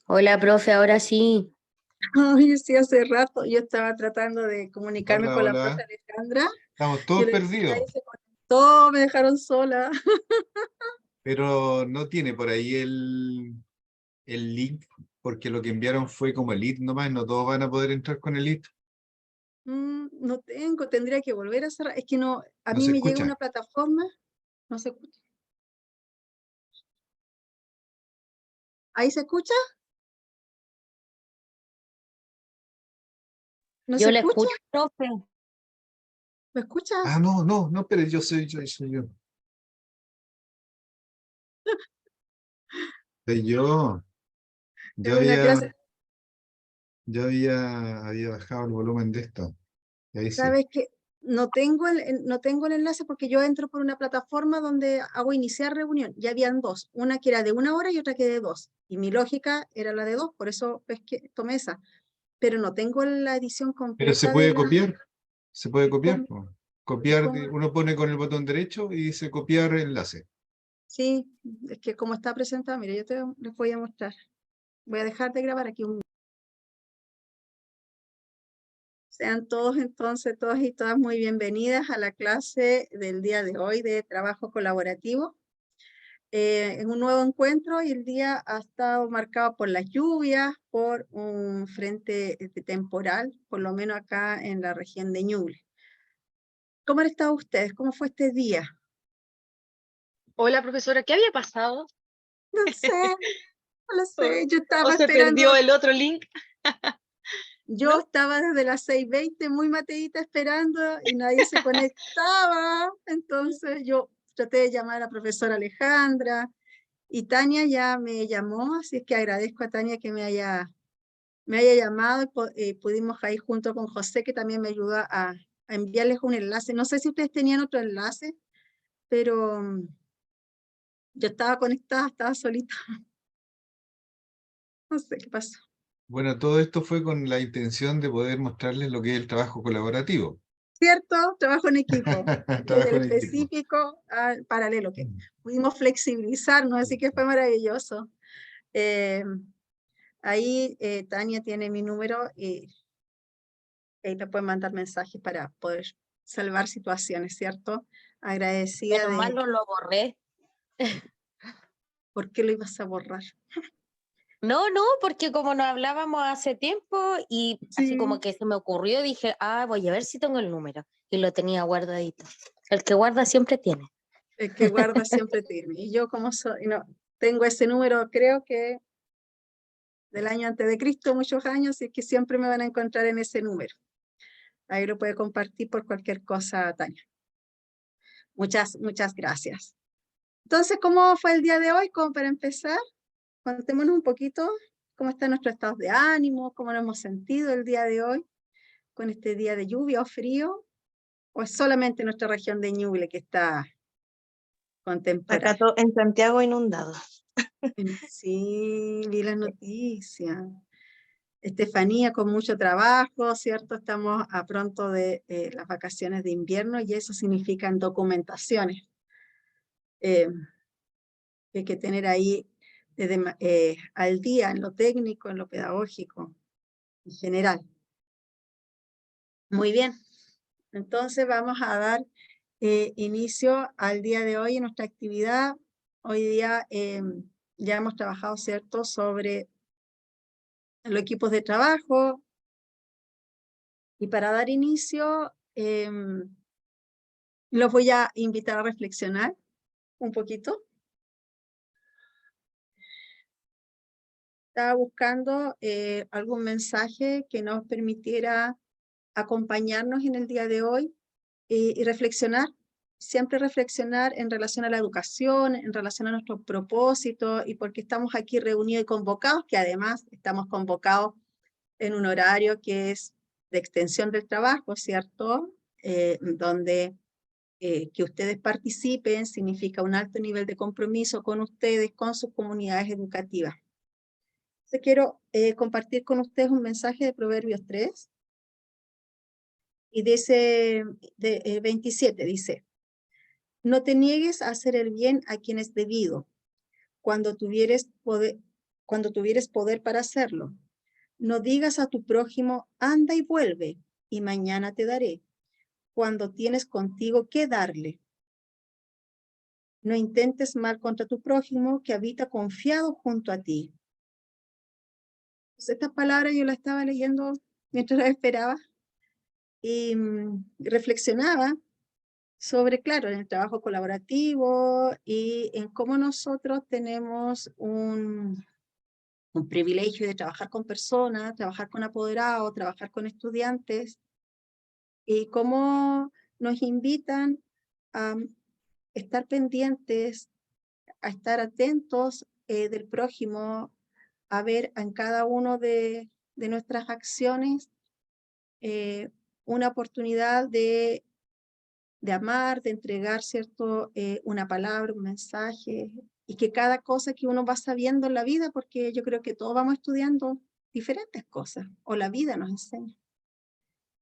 Hola, profe, ahora sí. Ay, sí, hace rato yo estaba tratando de comunicarme Hola, con la profe hola. Alejandra. Estamos Yo todos le decía perdidos, y se conectó, me dejaron sola. pero no tiene por ahí el link, porque lo que enviaron fue como el link nomás, no todos van a poder entrar con el link. No tengo, tendría que volver a cerrar. Es que no, a No mí se me llega una escucha. plataforma, no se escucha. ¿Ahí se escucha? ¿No se Yo le escucha? escucho, profe. ¿Me escucha? Ah, no, no, no, pero yo. Soy yo. Es Yo una había, clase. yo había bajado el volumen de esto. Y ahí sí. Sabes que no tengo el enlace porque yo entro por una plataforma donde hago iniciar reunión. Ya habían dos, una que era de 1 hora y otra que de 2. Y mi lógica era la de 2, por eso es que tomé esa. Pero no tengo la edición Pero se completa de puede la... copiar. Se puede copiar, ¿Cómo? po. ¿Y Copiar, cómo? uno pone con el botón derecho y dice copiar enlace. Sí, es que como está presentado, mire, les voy a mostrar. Voy a dejar de grabar aquí un... Sean todos entonces, todas y todas muy bienvenidas a la clase del día de hoy de trabajo colaborativo. Es un nuevo encuentro y el día ha estado marcado por las lluvias, por un frente temporal, por lo menos acá en la región de Ñuble. ¿Cómo han estado ustedes? ¿Cómo fue este día? Hola, profesora, ¿qué había pasado? No sé, no lo ¿O, sé, yo o estaba se esperando, perdió el otro link? yo ¿No? estaba desde las 6:20 muy mateíta esperando y nadie se conectaba, entonces yo traté de llamar a la profesora Alejandra y Tania ya me llamó, así es que agradezco a Tania que me haya llamado y pudimos ahí junto con José, que también me ayudó a enviarles un enlace. No sé si ustedes tenían otro enlace, pero yo estaba conectada, estaba solita. No sé qué pasó. Bueno, todo esto fue con la intención de poder mostrarles lo que es el trabajo colaborativo. ¿Cierto? Trabajo en equipo, desde Trabajo el en equipo. específico al paralelo, que pudimos flexibilizarnos, así que fue maravilloso. Eh, ahí Tania tiene mi número y ahí me pueden mandar mensajes para poder salvar situaciones, ¿cierto? Agradecida Menos de... mal no lo borré. ¿Por qué lo ibas a borrar? No, no, porque como nos hablábamos hace tiempo y así como Sí, que se me ocurrió, dije, voy a ver si tengo el número. Y lo tenía guardadito. El que guarda siempre tiene. el que guarda siempre tiene. Y yo como soy, no, tengo ese número, creo que del año antes de Cristo, muchos años, y que siempre me van a encontrar en ese número. Ahí lo puede compartir por cualquier cosa, Tania. Muchas, muchas gracias. Entonces, ¿cómo fue el día de hoy? Como para empezar, contémonos un poquito cómo están nuestros estados de ánimo, cómo nos hemos sentido el día de hoy, con este día de lluvia o frío, o es solamente nuestra región de Ñuble que está con Acá temporal. en Santiago inundado. Sí, vi las noticias. Estefanía con mucho trabajo, ¿cierto? Estamos a pronto de las vacaciones de invierno y eso significan documentaciones que hay que tener ahí al día en lo técnico, en lo pedagógico, en general. Muy bien, entonces vamos a dar inicio al día de hoy en nuestra actividad. Hoy día ya hemos trabajado, ¿cierto?, sobre los equipos de trabajo y para dar inicio los voy a invitar a reflexionar un poquito. Estaba buscando algún mensaje que nos permitiera acompañarnos en el día de hoy y reflexionar, siempre reflexionar en relación a la educación, en relación a nuestros propósitos y por qué estamos aquí reunidos y convocados, que además estamos convocados en un horario que es de extensión del trabajo, ¿cierto? Donde que ustedes participen significa un alto nivel de compromiso con ustedes, con sus comunidades educativas. Entonces quiero compartir con ustedes un mensaje de Proverbios 3, y dice, 27, dice, no te niegues a hacer el bien a quien es debido, cuando tuvieres cuando tuvieres poder para hacerlo. No digas a tu prójimo, anda y vuelve, y mañana te daré, cuando tienes contigo que darle. No intentes mal contra tu prójimo que habita confiado junto a ti. Pues estas palabras yo las estaba leyendo mientras las esperaba y reflexionaba sobre, claro, en el trabajo colaborativo y en cómo nosotros tenemos un privilegio de trabajar con personas, trabajar con apoderados, trabajar con estudiantes, y cómo nos invitan a estar pendientes, a estar atentos del prójimo, a ver en cada uno de nuestras acciones una oportunidad de amar, de entregar, ¿cierto? Una palabra, un mensaje, y que cada cosa que uno va sabiendo en la vida, porque yo creo que todos vamos estudiando diferentes cosas, o la vida nos enseña.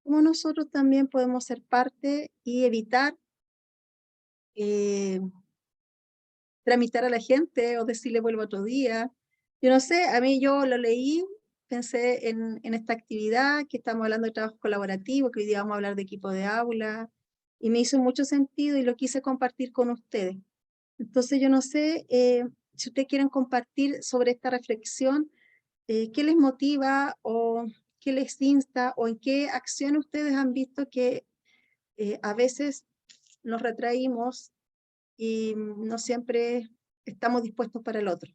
Como nosotros también podemos ser parte y evitar tramitar a la gente o decirle vuelvo otro día. Yo no sé, a mí yo lo leí, pensé en esta actividad que estamos hablando de trabajo colaborativo, que hoy día vamos a hablar de equipo de aula, y me hizo mucho sentido y lo quise compartir con ustedes. Entonces yo no sé si ustedes quieren compartir sobre esta reflexión, qué les motiva o qué les insta o en qué acciones ustedes han visto que a veces nos retraímos y no siempre estamos dispuestos para el otro.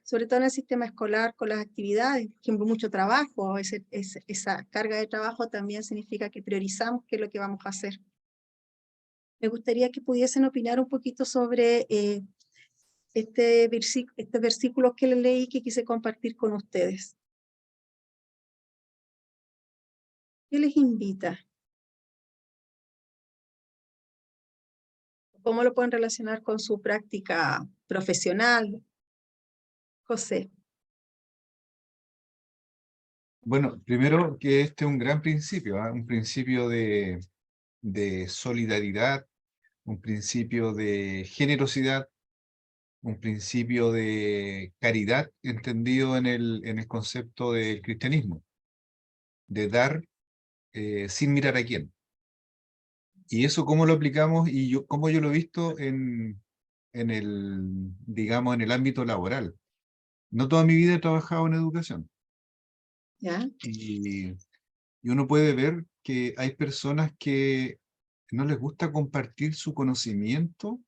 Sobre todo en el sistema escolar, con las actividades, por ejemplo, mucho trabajo, esa carga de trabajo también significa que priorizamos qué es lo que vamos a hacer. Me gustaría que pudiesen opinar un poquito sobre este versículo que les leí que quise compartir con ustedes. ¿Qué les invita? ¿Cómo lo pueden relacionar con su práctica profesional? José. Bueno, primero que este es un gran principio, un principio de solidaridad, un principio de generosidad, un principio de caridad entendido en el concepto del cristianismo, de dar sin mirar a quién. Y eso cómo lo aplicamos y cómo yo lo he visto digamos, en el ámbito laboral. No toda mi vida he trabajado en educación. ¿Ya? Y uno puede ver que hay personas que no les gusta compartir su conocimiento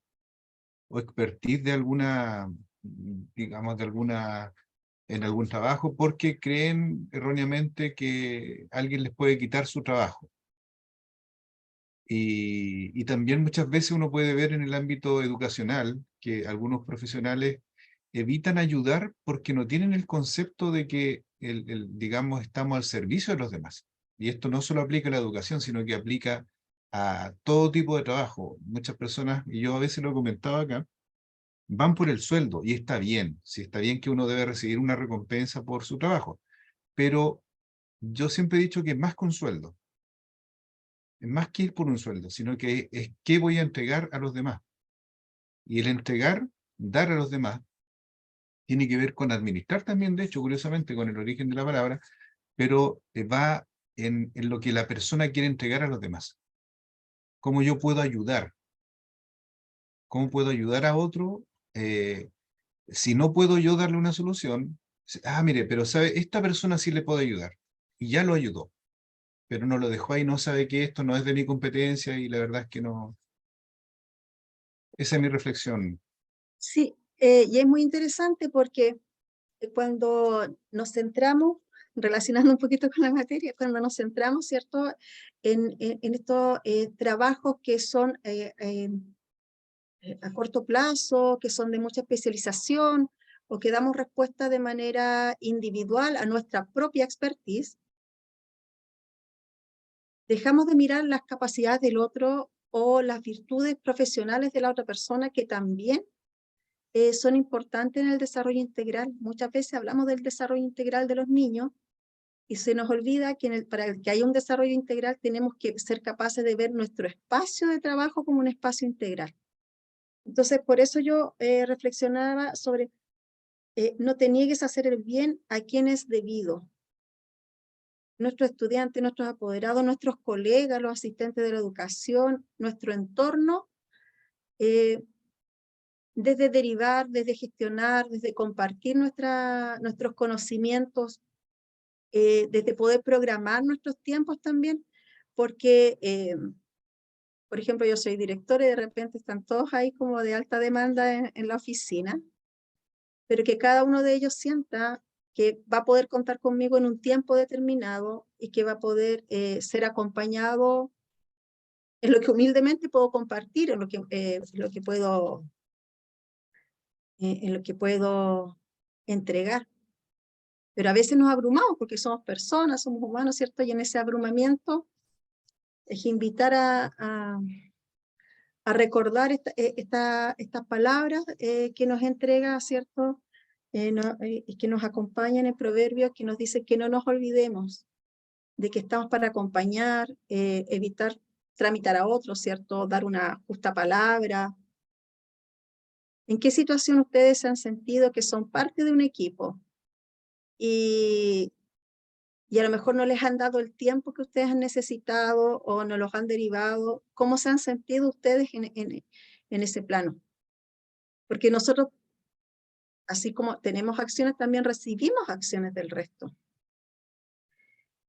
o expertise de alguna, digamos, en algún trabajo, porque creen erróneamente que alguien les puede quitar su trabajo. Y también muchas veces uno puede ver en el ámbito educacional que algunos profesionales evitan ayudar porque no tienen el concepto de que, digamos, estamos al servicio de los demás. Y esto no solo aplica a la educación, sino que aplica a todo tipo de trabajo. Muchas personas, y yo a veces lo he comentado acá, van por el sueldo, y está bien, sí está bien que uno debe recibir una recompensa por su trabajo, pero yo siempre he dicho que es más que un sueldo, es más que ir por un sueldo, sino que es qué voy a entregar a los demás. Y el entregar, dar a los demás, tiene que ver con administrar también, de hecho, curiosamente, con el origen de la palabra, pero va en lo que la persona quiere entregar a los demás. ¿Cómo yo puedo ayudar? ¿Cómo puedo ayudar a otro? Si no puedo yo darle una solución, mire, pero sabe, esta persona sí le puedo ayudar. Y ya lo ayudó, pero no lo dejó ahí, no sabe que esto no es de mi competencia y la verdad es que no. Esa es mi reflexión. Sí, y es muy interesante porque cuando nos centramos, relacionando un poquito con la materia, cuando nos centramos, ¿cierto?, en estos trabajos que son a corto plazo, que son de mucha especialización, o que damos respuesta de manera individual a nuestra propia expertise, dejamos de mirar las capacidades del otro o las virtudes profesionales de la otra persona que también son importantes en el desarrollo integral. Muchas veces hablamos del desarrollo integral de los niños y se nos olvida que para que haya un desarrollo integral tenemos que ser capaces de ver nuestro espacio de trabajo como un espacio integral. Entonces, por eso yo reflexionaba sobre no te niegues a hacer el bien a quien es debido. Nuestros estudiantes, nuestros apoderados, nuestros colegas, los asistentes de la educación, nuestro entorno, desde derivar, desde gestionar, desde compartir nuestros conocimientos, desde poder programar nuestros tiempos también, porque, por ejemplo, yo soy directora y de repente están todos ahí como de alta demanda en la oficina, pero que cada uno de ellos sienta que va a poder contar conmigo en un tiempo determinado y que va a poder ser acompañado en lo que humildemente puedo compartir, en lo que puedo entregar. Pero a veces nos abrumamos porque somos personas, somos humanos, ¿cierto? Y en ese abrumamiento es invitar a recordar estas palabras que nos entrega, ¿cierto? Y que nos acompaña en el proverbio, que nos dice que no nos olvidemos de que estamos para acompañar, evitar tramitar a otros, ¿cierto? Dar una justa palabra. ¿En qué situación ustedes se han sentido que son parte de un equipo y a lo mejor no les han dado el tiempo que ustedes han necesitado o no los han derivado? ¿Cómo se han sentido ustedes en ese plano? Porque nosotros, así como tenemos acciones, también recibimos acciones del resto.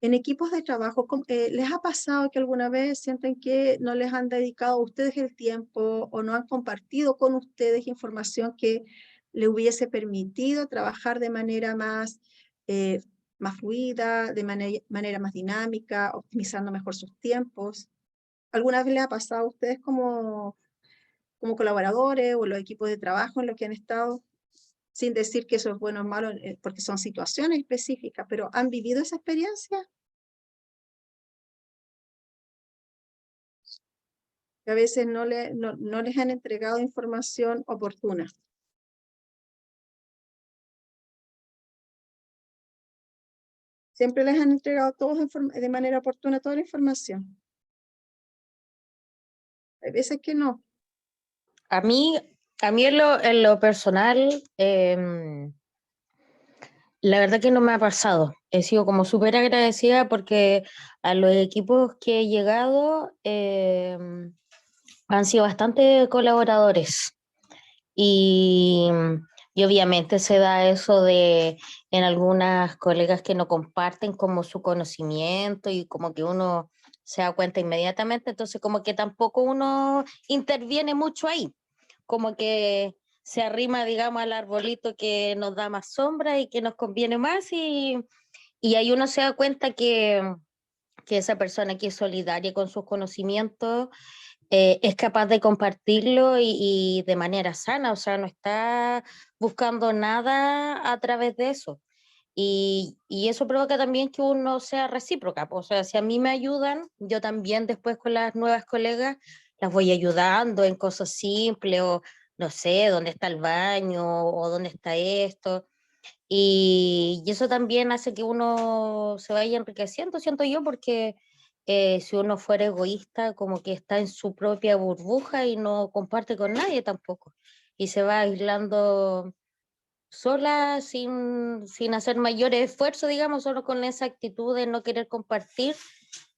En equipos de trabajo, ¿les ha pasado que alguna vez sienten que no les han dedicado a ustedes el tiempo o no han compartido con ustedes información que le hubiese permitido trabajar de manera más fluida, de manera más dinámica, optimizando mejor sus tiempos? ¿Alguna vez les ha pasado a ustedes como colaboradores o los equipos de trabajo en los que han estado? Sin decir que eso es bueno o malo, porque son situaciones específicas, pero ¿han vivido esa experiencia? Que a veces no les han entregado información oportuna. Siempre les han entregado todos de manera oportuna toda la información. Hay veces que no. A mí en lo personal, la verdad que no me ha pasado. He sido como súper agradecida porque a los equipos que he llegado han sido bastante colaboradores. Y, y obviamente se da eso de en algunas colegas que no comparten como su conocimiento y como que uno se da cuenta inmediatamente, entonces como que tampoco uno interviene mucho ahí, como que se arrima, digamos, al arbolito que nos da más sombra y que nos conviene más y ahí uno se da cuenta que esa persona que es solidaria con sus conocimientos es capaz de compartirlo y de manera sana, o sea, no está buscando nada a través de eso. Y eso provoca también que uno sea recíproca, o sea, si a mí me ayudan, yo también después con las nuevas colegas las voy ayudando en cosas simples o no sé, dónde está el baño o dónde está esto. Y eso también hace que uno se vaya enriqueciendo, siento yo, porque si uno fuera egoísta, como que está en su propia burbuja y no comparte con nadie tampoco. Y se va aislando sola, sin hacer mayores esfuerzos, digamos, solo con esa actitud de no querer compartir,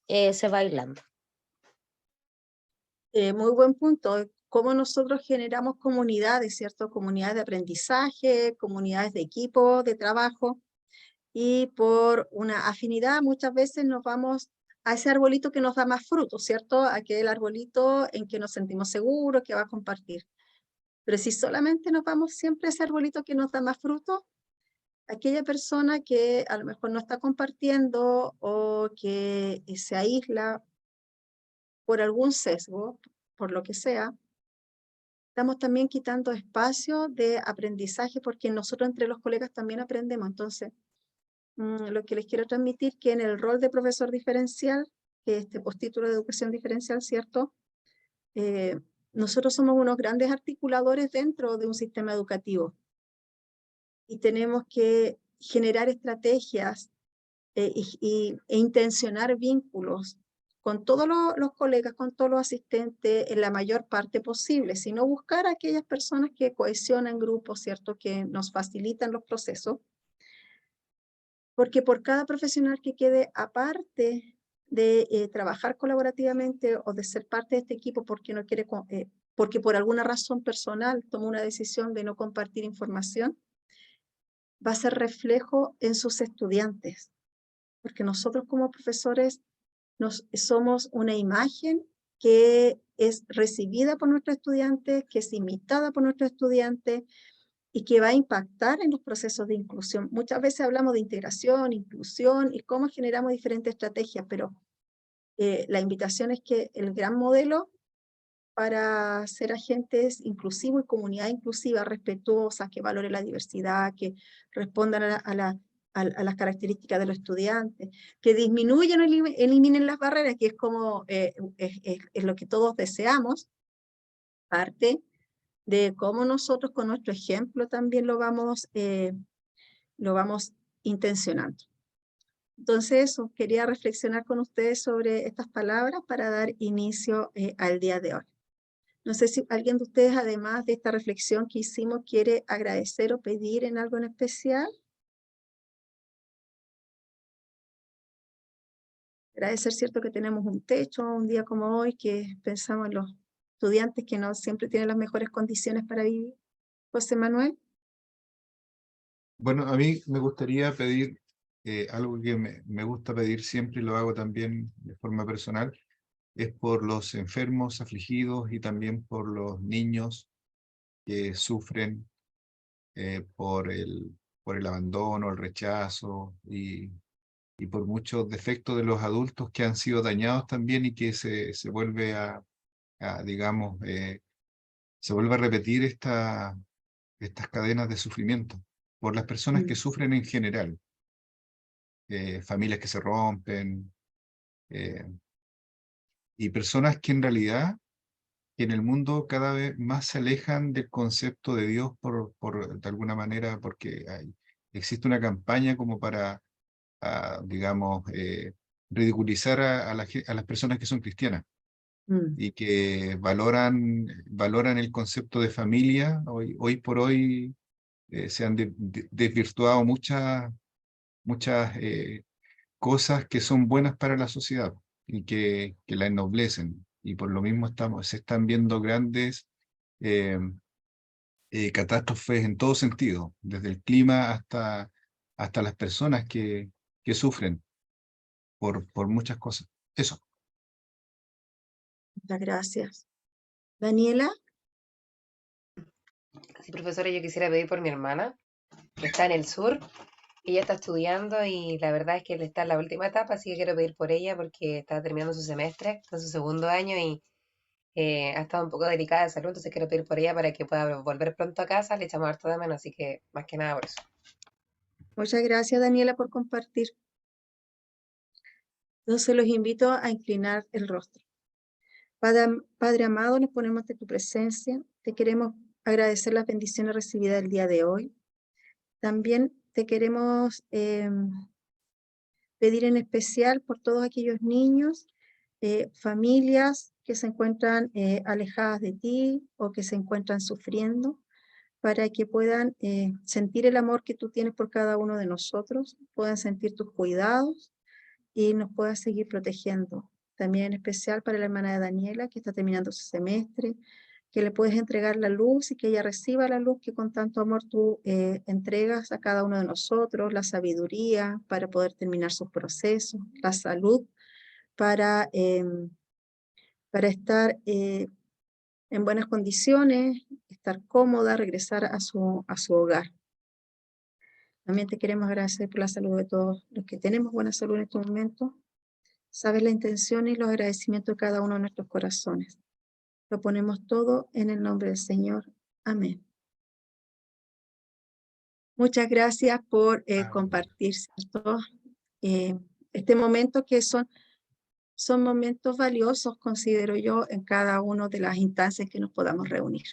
se va aislando. Muy buen punto. Cómo nosotros generamos comunidades, ¿cierto? Comunidades de aprendizaje, comunidades de equipo, de trabajo. Y por una afinidad muchas veces nos vamos a ese arbolito que nos da más frutos, ¿cierto? Aquel arbolito en que nos sentimos seguros, que va a compartir. Pero si solamente nos vamos siempre a ese arbolito que nos da más frutos, aquella persona que a lo mejor no está compartiendo o que se aísla por algún sesgo, por lo que sea, estamos también quitando espacio de aprendizaje porque nosotros entre los colegas también aprendemos. Entonces, lo que les quiero transmitir que en el rol de profesor diferencial, que este postítulo de educación diferencial, ¿cierto? Nosotros somos unos grandes articuladores dentro de un sistema educativo y tenemos que generar estrategias e intencionar vínculos con todos los colegas, con todos los asistentes, en la mayor parte posible, sino buscar a aquellas personas que cohesionan grupos, ¿cierto? Que nos facilitan los procesos. Porque por cada profesional que quede aparte de trabajar colaborativamente o de ser parte de este equipo porque no quiere, porque por alguna razón personal tomó una decisión de no compartir información, va a ser reflejo en sus estudiantes. Porque nosotros como profesores somos una imagen que es recibida por nuestros estudiantes, que es imitada por nuestros estudiantes y que va a impactar en los procesos de inclusión. Muchas veces hablamos de integración, inclusión y cómo generamos diferentes estrategias, pero la invitación es que el gran modelo para ser agentes inclusivos y comunidad inclusiva, respetuosa, que valore la diversidad, que respondan a las características de los estudiantes, que disminuyan o eliminen las barreras, que es como es lo que todos deseamos, parte de cómo nosotros con nuestro ejemplo también lo vamos intencionando. Entonces eso, quería reflexionar con ustedes sobre estas palabras para dar inicio al día de hoy. No sé si alguien de ustedes, además de esta reflexión que hicimos, quiere agradecer o pedir en algo en especial. Agradecer, cierto, que tenemos un techo, un día como hoy, que pensamos en los estudiantes que no siempre tienen las mejores condiciones para vivir. José Manuel. Bueno, a mí me gustaría pedir algo que me gusta pedir siempre y lo hago también de forma personal, es por los enfermos, afligidos y también por los niños que sufren por el abandono, el rechazo y por muchos defectos de los adultos que han sido dañados también y que se vuelve digamos, se vuelve a repetir estas cadenas de sufrimiento por las personas que sufren en general, familias que se rompen, y personas que en realidad en el mundo cada vez más se alejan del concepto de Dios de alguna manera, porque existe una campaña como para, digamos, ridiculizar a las personas que son cristianas y que valoran el concepto de familia. Hoy por hoy se han desvirtuado muchas cosas que son buenas para la sociedad y que la ennoblecen. Y por lo mismo se están viendo grandes eh, catástrofes en todo sentido, desde el clima hasta las personas que sufren por muchas cosas. Eso. Muchas gracias. Daniela. Sí, profesora, yo quisiera pedir por mi hermana, que está en el sur. Ella está estudiando y la verdad es que él está en la última etapa, así que quiero pedir por ella porque está terminando su semestre, está en su segundo año y ha estado un poco delicada de salud, entonces quiero pedir por ella para que pueda volver pronto a casa, le echamos harto de menos, así que más que nada por eso. Muchas gracias, Daniela, por compartir. Entonces los invito a inclinar el rostro. Padre amado, nos ponemos ante tu presencia. Te queremos agradecer las bendiciones recibidas el día de hoy. También te queremos pedir en especial por todos aquellos niños, familias que se encuentran alejadas de ti o que se encuentran sufriendo, para que puedan sentir el amor que tú tienes por cada uno de nosotros, puedan sentir tus cuidados y nos puedas seguir protegiendo. También en especial para la hermana de Daniela, que está terminando su semestre, que le puedes entregar la luz y que ella reciba la luz que con tanto amor tú entregas a cada uno de nosotros, la sabiduría para poder terminar sus procesos, la salud para estar en buenas condiciones, estar cómoda, regresar a su hogar. También te queremos agradecer por la salud de todos los que tenemos buena salud en este momento. Sabes la intención y los agradecimientos de cada uno de nuestros corazones. Lo ponemos todo en el nombre del Señor. Amén. Muchas gracias por compartir, ¿cierto? Este momento que son momentos valiosos, considero yo, en cada una de las instancias que nos podamos reunir.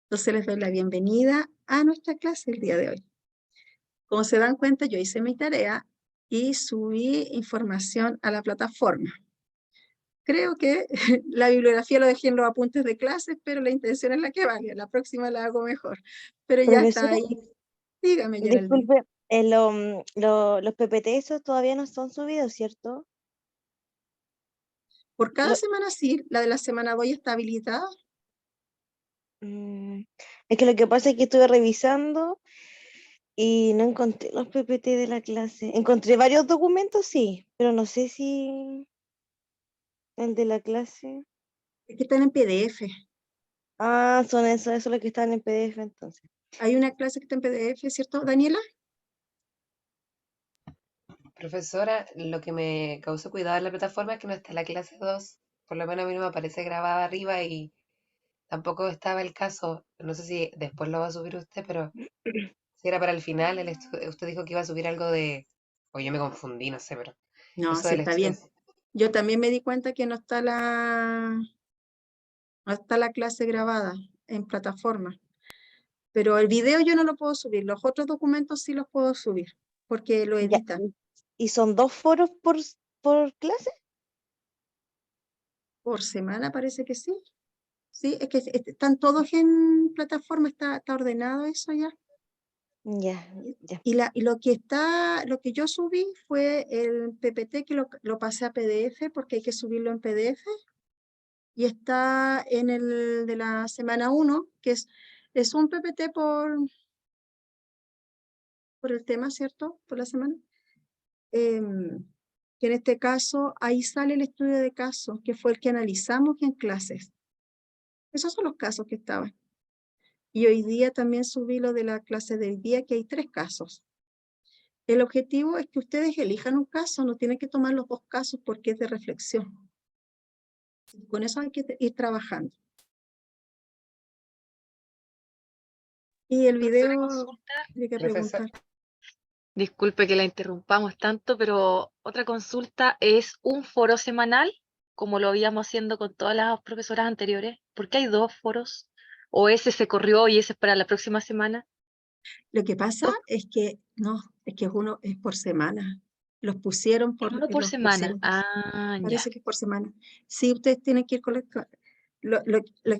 Entonces les doy la bienvenida a nuestra clase el día de hoy. Como se dan cuenta, yo hice mi tarea y subí información a la plataforma. Creo que la bibliografía lo dejé en los apuntes de clases, pero la intención es la que vale. La próxima la hago mejor. Pero ya está Profesora, ahí. Dígame, Geraldine. disculpe, los PPT esos todavía no son subidos, ¿cierto? Por cada Lo- semana sí, la de la semana 2 ya está habilitada. mm, es que lo que pasa es que estuve revisando y no encontré los PPT de la clase. Encontré varios documentos, sí, pero no sé si el de la clase. Es que están en PDF. Ah, son esos, eso es lo que están en PDF entonces. Hay una clase que está en PDF, ¿cierto, Daniela? Profesora, lo que me causó cuidado en la plataforma es que no está la clase 2. Por lo menos a mí no me aparece grabada arriba y tampoco estaba el caso. No sé si después lo va a subir usted, pero si era para el final, usted dijo que iba a subir algo de... O yo me confundí, no sé, pero No, eso sí del está estudio. bien. Yo también me di cuenta que no está la clase grabada en plataforma. Pero el video yo no lo puedo subir. Los otros documentos sí los puedo subir, porque lo Ya, editan. ¿y son 2 foros por clase? Por semana parece que sí. Sí, es que están todos en plataforma, está ordenado eso ya. Ya, ya. Y lo que yo subí fue el PPT que lo pasé a PDF porque hay que subirlo en PDF. Y está en el de la semana 1, que es un PPT por el tema, ¿cierto? Por la semana. Que en este caso, ahí sale el estudio de casos, que fue el que analizamos en clases. Esos son los casos que estaban. Y hoy día también subí lo de la clase del día, que hay 3 casos. El objetivo es que ustedes elijan un caso, no tienen que tomar los 2 casos porque es de reflexión. Con eso hay que ir trabajando. Y el Profesora, video, consulta. hay que Profesor, preguntar. Disculpe que la interrumpamos tanto, pero otra consulta es un foro semanal, como lo habíamos haciendo con todas las profesoras anteriores. ¿Por qué hay 2 foros? ¿O ese se corrió y ese es para la próxima semana? Lo que pasa es que no, es que uno es por semana. Los pusieron Uno por los semana. pusieron, Ah, ya. parece que es por semana. Sí, ustedes tienen que ir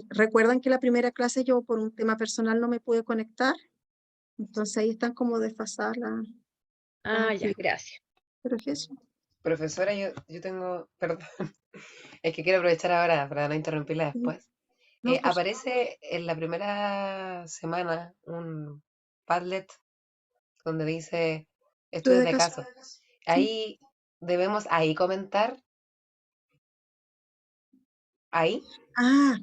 recuerdan que la primera clase yo por un tema personal no me pude conectar, entonces ahí están como desfasadas las Ah, ya, actividades. gracias. Pero es eso. profesora, yo tengo... Perdón, es que quiero aprovechar ahora para no interrumpirla Sí, después. no, pues, Aparece en la primera semana un Padlet donde dice estudio estudios de de caso. caso. Sí. Ahí debemos ahí comentar, ahí. Ah,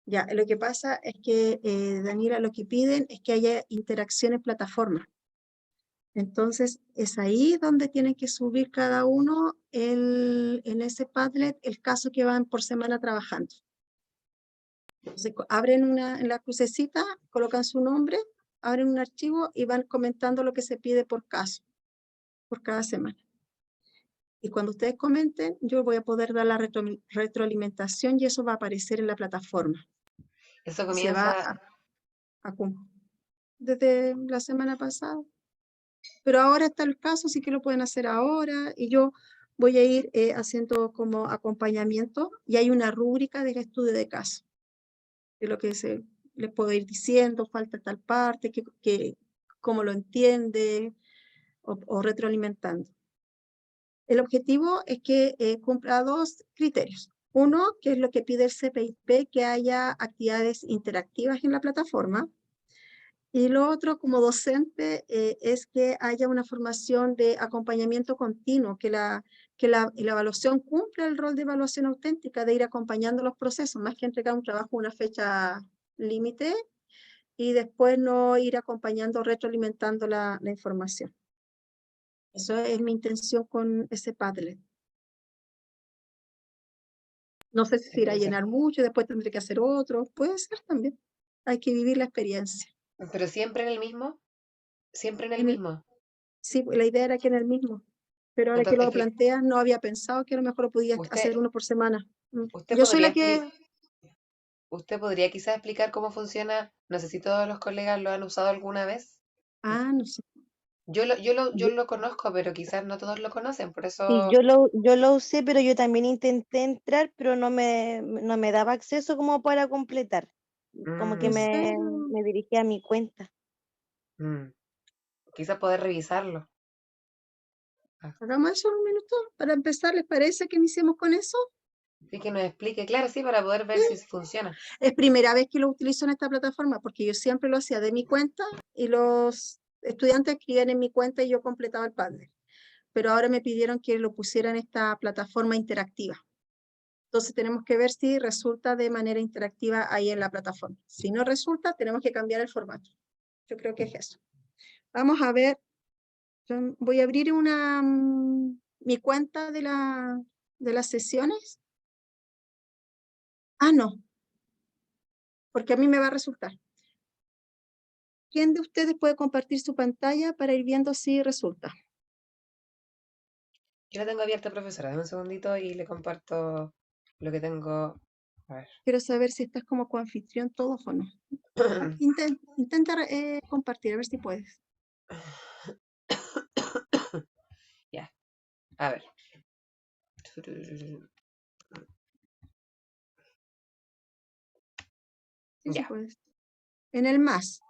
ya, lo que pasa es que, Daniela, lo que piden es que haya interacción en plataforma. Entonces, es ahí donde tienen que subir cada uno en ese Padlet el caso que van por semana trabajando. Entonces, abren en la crucecita, colocan su nombre, abren un archivo y van comentando lo que se pide por caso, por cada semana. Y cuando ustedes comenten, yo voy a poder dar la retroalimentación y eso va a aparecer en la plataforma. Eso Y se va comienza, desde la semana pasada. Pero ahora está el caso, así que lo pueden hacer ahora y yo voy a ir haciendo como acompañamiento y hay una rúbrica del estudio de caso, de lo que les puedo ir diciendo, falta tal parte, cómo lo entiende o retroalimentando. El objetivo es que cumpla 2 criterios. Uno, que es lo que pide el CPIP, que haya actividades interactivas en la plataforma. Y lo otro, como docente, es que haya una formación de acompañamiento continuo, que la evaluación cumpla el rol de evaluación auténtica, de ir acompañando los procesos, más que entregar un trabajo a una fecha límite y después no ir acompañando, retroalimentando la información. Eso es mi intención con ese Padlet. No sé si sí, se irá a profesor, llenar mucho, después tendré que hacer otro, puede ser también. Hay que vivir la experiencia. pero siempre en el mismo, siempre en el En el- mismo. sí, la idea era que en el mismo, pero ahora que Entonces, es lo que planteas, no había pensado que a lo mejor podía hacer usted, uno por semana. usted Yo soy podría la que, usted podría quizás explicar cómo funciona, no sé si todos los colegas lo han usado alguna vez. no sé. Yo lo conozco, pero quizás no todos lo conocen, por Sí, eso... yo lo usé, pero yo también intenté entrar, pero no me daba acceso como para completar. Como que ¿En mm, serio? me dirigía a mi cuenta. mm, quizás poder revisarlo. Ah, Hagamos eso en un minuto para empezar. ¿Les parece que iniciemos con eso? sí, que nos explique, claro, sí, para poder ver si funciona. Es primera vez que lo utilizo en esta plataforma porque yo siempre lo hacía de mi cuenta y los estudiantes escribían en mi cuenta y yo completaba el Padlet. Pero ahora me pidieron que lo pusiera en esta plataforma interactiva. Entonces tenemos que ver si resulta de manera interactiva ahí en la plataforma. Si no resulta, tenemos que cambiar el formato. Yo creo que es eso. Vamos a ver. Voy a abrir mi cuenta de las sesiones. Ah, no, porque a mí me va a resultar. ¿Quién de ustedes puede compartir su pantalla para ir viendo si resulta? Yo la tengo abierta, profesora, dame un segundito y le comparto lo que tengo. A ver. Quiero saber si estás como coanfitrión todos o no. Intenta compartir, a ver si puedes. Ya, a ver. Sí, sí Ya, puedes. En el más.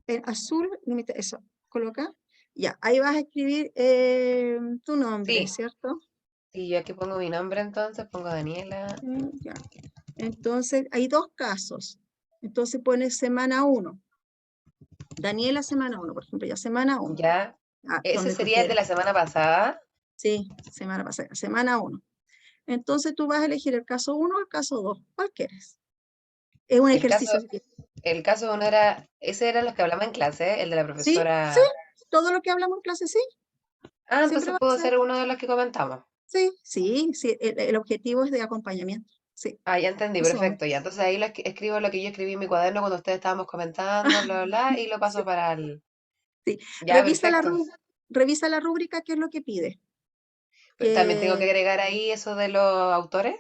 En azul, limita, eso, coloca. Ya, ahí vas a escribir tu nombre, sí, ¿cierto? sí, yo aquí pongo mi nombre entonces, pongo Daniela. Ya. Entonces, hay dos casos. Entonces pones semana 1. Daniela, semana 1, por ejemplo, ya semana 1. Ya, ese Donde tú sería el de quieras. la semana pasada. Sí, semana pasada, semana 1. Entonces tú vas a elegir el caso 1 o el caso 2. ¿Cuál quieres? Es un El caso, ejercicio. Así que, el caso uno era, ese era los que hablamos en clase, el de la sí, sí, profesora. todo lo que hablamos en clase, sí. Ah, Siempre entonces va a puedo ser. ser uno de los que comentamos. Sí, sí, sí. El objetivo es de acompañamiento. Sí, Ah, ya entendí, eso vamos. perfecto. Ya, entonces ahí escribo lo que yo escribí en mi cuaderno cuando ustedes estábamos comentando, bla, bla, bla, y lo paso Sí, para el... sí. Ya, perfecto. Revisa la rúbrica, ¿qué es lo que pide? También tengo que Que agregar ahí eso de los autores.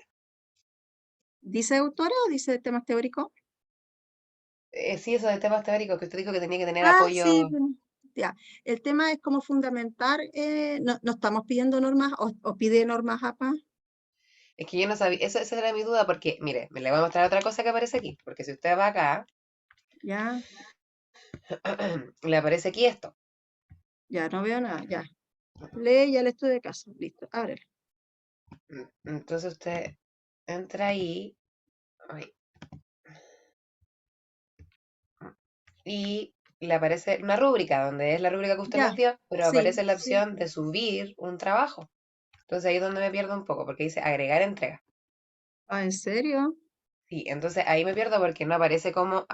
¿dice autora o dice temas teóricos? Sí, eso de temas teóricos que usted dijo que tenía que tener Ah, sí, apoyo. bueno, ya. El tema es cómo fundamentar, no estamos pidiendo normas o pide normas APA. Es que yo no sabía, esa era mi duda, porque, mire, me le voy a mostrar otra cosa que aparece aquí, porque si usted va acá, Ya, le aparece aquí esto. ya, no veo nada, ya. Lee ya el estudio de caso, listo, ábrelo. Entonces usted entra ahí, ay, y le aparece una rúbrica, donde es la rúbrica que usted nos Ya, dio, pero sí, aparece la sí. opción de subir un trabajo. Entonces ahí es donde me pierdo un poco, porque dice agregar entrega. Ah, ¿en serio? Sí, entonces ahí me pierdo porque no aparece como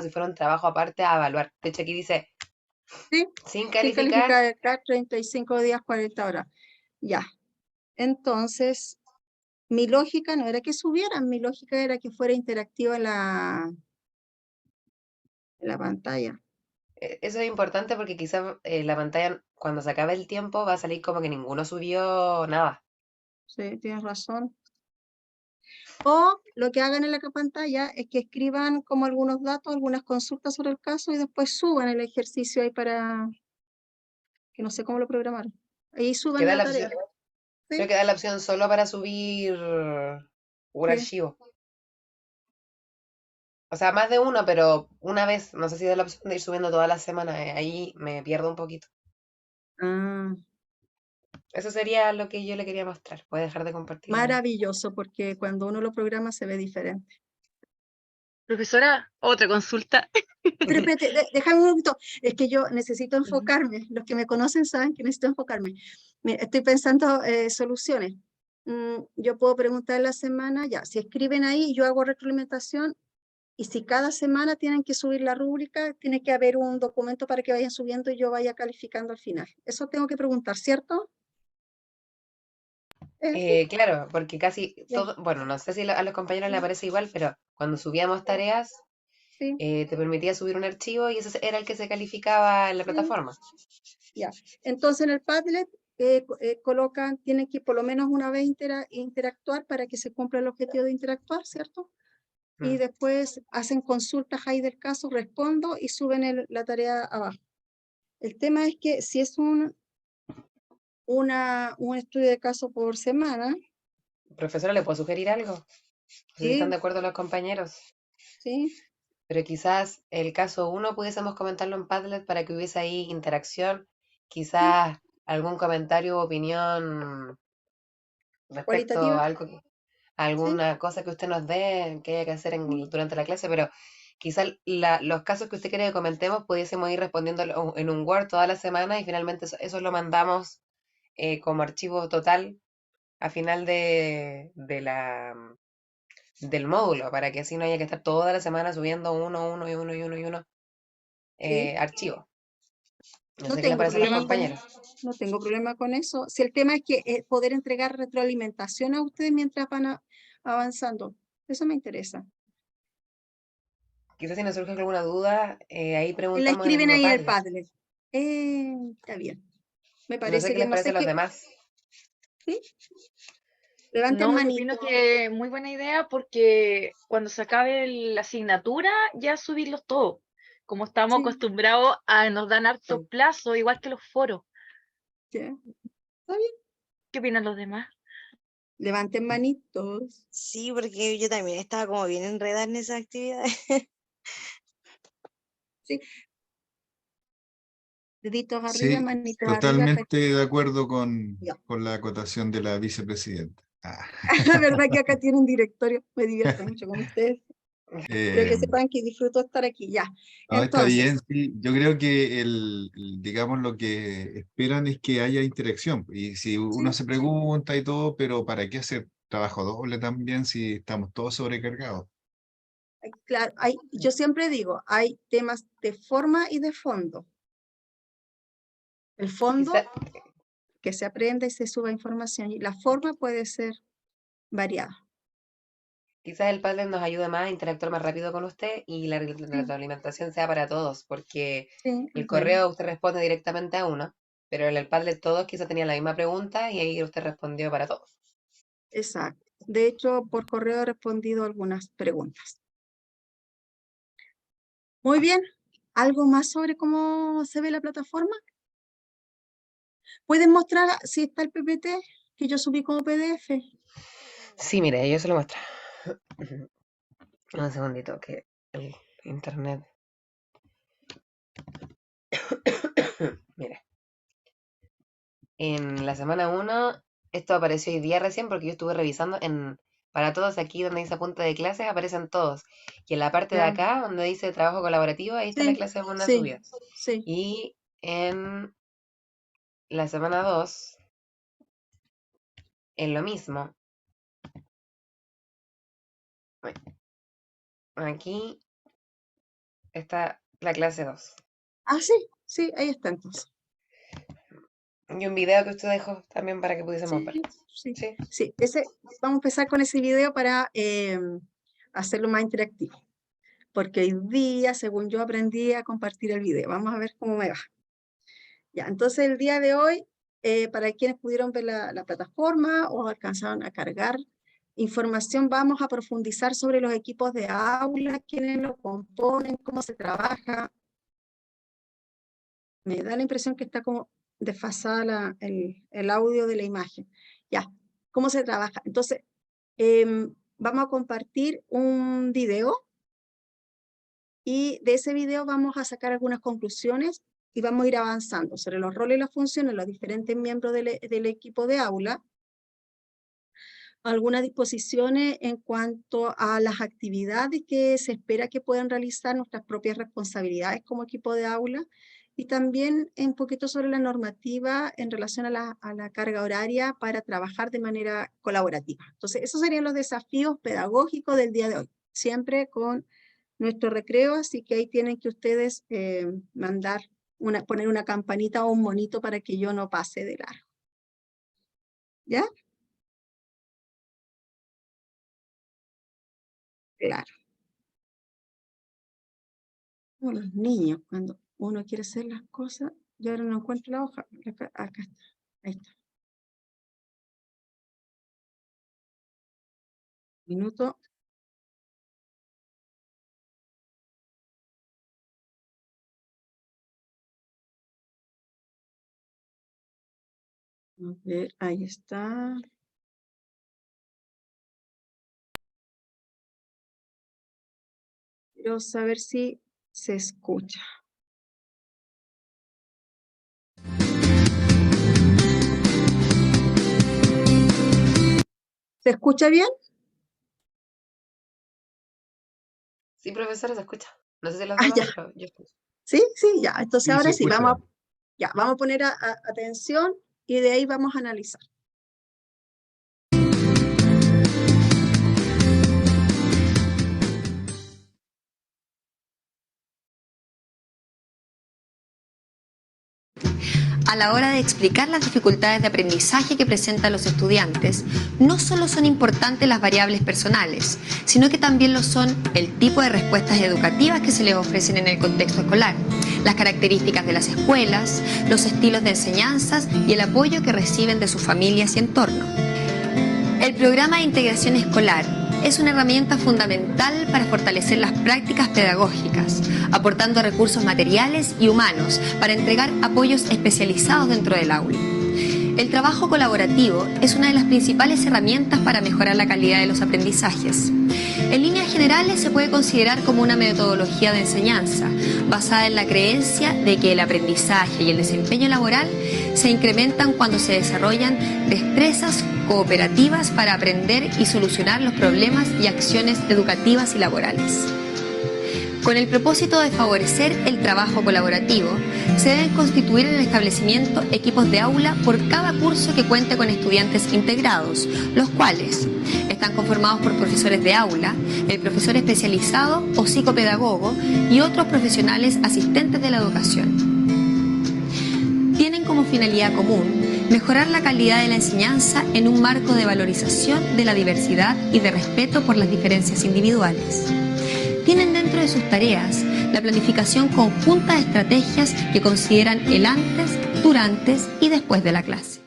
si fuera un trabajo aparte a evaluar. De hecho aquí dice, Sí, sin sin calificar, calificar 35 días, 40 horas. Ya. Entonces, mi lógica no era que subieran, mi lógica era que fuera interactiva la pantalla. eso es importante porque quizás la pantalla cuando se acabe el tiempo va a salir como que ninguno subió nada. Sí, tienes razón. O lo que hagan en la pantalla es que escriban como algunos datos, algunas consultas sobre el caso y después suban el ejercicio ahí para, que no sé cómo lo programaron. Ahí suban Queda la la opción, tarea. creo ¿Sí? que da la opción solo para subir un ¿Qué? archivo. O sea, más de uno, pero una vez. No sé si da la opción de ir subiendo todas las semanas. Ahí me pierdo un poquito. Ah, Eso sería lo que yo le quería mostrar. Voy a dejar de compartirlo. maravilloso, porque cuando uno lo programa se ve diferente. Profesora, otra consulta. Pero espérate, déjame un momento, es que yo necesito Ujú. enfocarme. Los que me conocen saben que necesito enfocarme. Mira, estoy pensando soluciones. Yo puedo preguntar la semana, ya, si escriben ahí, yo hago retroalimentación. Y si cada semana tienen que subir la rúbrica, tiene que haber un documento para que vayan subiendo y yo vaya calificando al final. Eso tengo que preguntar, ¿cierto? ¿Es así? Claro, porque casi Ya, todo, bueno, no sé si a los compañeros les parece igual, pero cuando subíamos ya, tareas, sí, te permitía subir un archivo y ese era el que se calificaba en la sí, plataforma. ya. Entonces en el Padlet colocan, tienen que por lo menos una vez interactuar para que se cumpla el objetivo de interactuar, ¿cierto? y Mm. después hacen consultas ahí del caso, respondo y suben la tarea abajo. El tema es que si es un estudio de caso por semana, Profesora, ¿le puedo sugerir algo? No sé si están de sí, acuerdo los compañeros. sí, Pero quizás el caso uno pudiésemos comentarlo en Padlet para que hubiese ahí interacción. sí, Quizás algún comentario o opinión respecto cualitativa, a algo, sí, alguna cosa que usted nos dé, que haya que hacer mm, durante la clase, pero quizás los casos que usted quiere que comentemos pudiésemos ir respondiendo en un Word toda la semana y finalmente eso lo mandamos como archivo total a final del módulo, para que así no haya que estar toda la semana subiendo uno sí. archivo. No No sé qué le tengo parece a los problema con compañeros. eso. No tengo problema con eso. Si el tema es que poder entregar retroalimentación a ustedes mientras van avanzando. Eso me interesa. Quizás si nos surge alguna duda, ahí La preguntamos en el escriben mismo ahí en el Padlet. Padlet. Está bien. Me No sé parece qué que les no parece a sé los qué. demás. ¿Sí? Levanten No, yo opino manito. que muy buena idea porque cuando se acabe la asignatura ya subirlos todos. Como estamos Sí, acostumbrados a nos dan hartos Mm. plazos, igual que los foros. ya. Está bien. ¿Qué opinan los demás? Levanten manitos. Sí, porque yo también estaba como bien enredada en esas actividades. Sí. Deditos arriba, Sí, manitos arriba. totalmente de acuerdo Ya. con la acotación de la vicepresidenta. La verdad que acá tiene un directorio. Me divierto mucho con ustedes. Pero Eh, que sepan que disfruto estar aquí. Ya. no, está bien, Entonces, sí. Yo creo que digamos, lo que esperan es que haya interacción. Y si uno sí, se pregunta y todo, pero ¿para qué hacer trabajo doble también si estamos todos sobrecargados? claro, yo siempre digo, hay temas de forma y de fondo. El Quizá, fondo, que se aprenda y se suba información, y la forma puede ser variada. quizás el Padlet nos ayude más a interactuar más rápido con usted y la Sí, retroalimentación sea para todos, porque sí, el es bueno. correo usted responde directamente a uno, pero en el Padlet todos quizás tenían la misma pregunta y ahí usted respondió para todos. Exacto. De hecho, por correo he respondido algunas preguntas. Muy bien. ¿Algo más sobre cómo se ve la plataforma? ¿Pueden mostrar si está el PPT que yo subí como PDF? Sí, mire, yo se lo muestro. Un segundito, que el internet. Mira, en la semana 1, esto apareció hoy día recién porque yo estuve revisando para todos aquí donde dice punta de clases, aparecen todos. Y en la parte de Ya. acá, donde dice trabajo colaborativo, ahí está la Sí, clase de una sí, subida. sí. Y en la semana 2, en lo mismo. Aquí está la clase 2. Ah, sí, sí, ahí está entonces. Y un video que usted dejó también para que pudiésemos ver. Sí, sí, Sí. sí. Vamos a empezar con ese video para hacerlo más interactivo. Porque hoy día, según yo, aprendí a compartir el video. Vamos a ver cómo me va. Ya, entonces el día de hoy, para quienes pudieron ver la plataforma o alcanzaron a cargar información, vamos a profundizar sobre los equipos de aula, quiénes lo componen, cómo se trabaja. Me da la impresión que está como desfasada el audio de la imagen. Ya, ¿cómo se trabaja? Entonces, vamos a compartir un video y de ese video vamos a sacar algunas conclusiones y vamos a ir avanzando sobre los roles y las funciones de los diferentes miembros del equipo de aula, algunas disposiciones en cuanto a las actividades que se espera que puedan realizar, nuestras propias responsabilidades como equipo de aula, y también un poquito sobre la normativa en relación a la carga horaria para trabajar de manera colaborativa. Entonces, esos serían los desafíos pedagógicos del día de hoy, siempre con nuestro recreo, así que ahí tienen que ustedes poner una campanita o un monito para que yo no pase de largo. ¿Ya? Claro. Como los niños, cuando uno quiere hacer las cosas, yo ahora no encuentro la hoja. Acá está. Ahí está. Minuto A ver, ahí está. Quiero saber si se escucha. ¿Se escucha bien? Sí, profesora, se escucha. No sé si los Ah, demás, ya. pero yo escucho. Sí, sí, ya. Entonces Sí, se ahora sí, escucha. vamos a poner atención y de ahí vamos a analizar. A la hora de explicar las dificultades de aprendizaje que presentan los estudiantes, no solo son importantes las variables personales, sino que también lo son el tipo de respuestas educativas que se les ofrecen en el contexto escolar, las características de las escuelas, los estilos de enseñanzas y el apoyo que reciben de sus familias y entorno. El programa de integración escolar es una herramienta fundamental para fortalecer las prácticas pedagógicas, aportando recursos materiales y humanos para entregar apoyos especializados dentro del aula. El trabajo colaborativo es una de las principales herramientas para mejorar la calidad de los aprendizajes. En líneas generales se puede considerar como una metodología de enseñanza basada en la creencia de que el aprendizaje y el desempeño laboral se incrementan cuando se desarrollan destrezas cooperativas para aprender y solucionar los problemas y acciones educativas y laborales. Con el propósito de favorecer el trabajo colaborativo, se deben constituir en el establecimiento equipos de aula por cada curso que cuente con estudiantes integrados, los cuales están conformados por profesores de aula, el profesor especializado o psicopedagogo y otros profesionales asistentes de la educación. Tienen como finalidad común mejorar la calidad de la enseñanza en un marco de valorización de la diversidad y de respeto por las diferencias individuales. Tienen dentro de sus tareas la planificación conjunta de estrategias que consideran el antes, durante y después de la clase.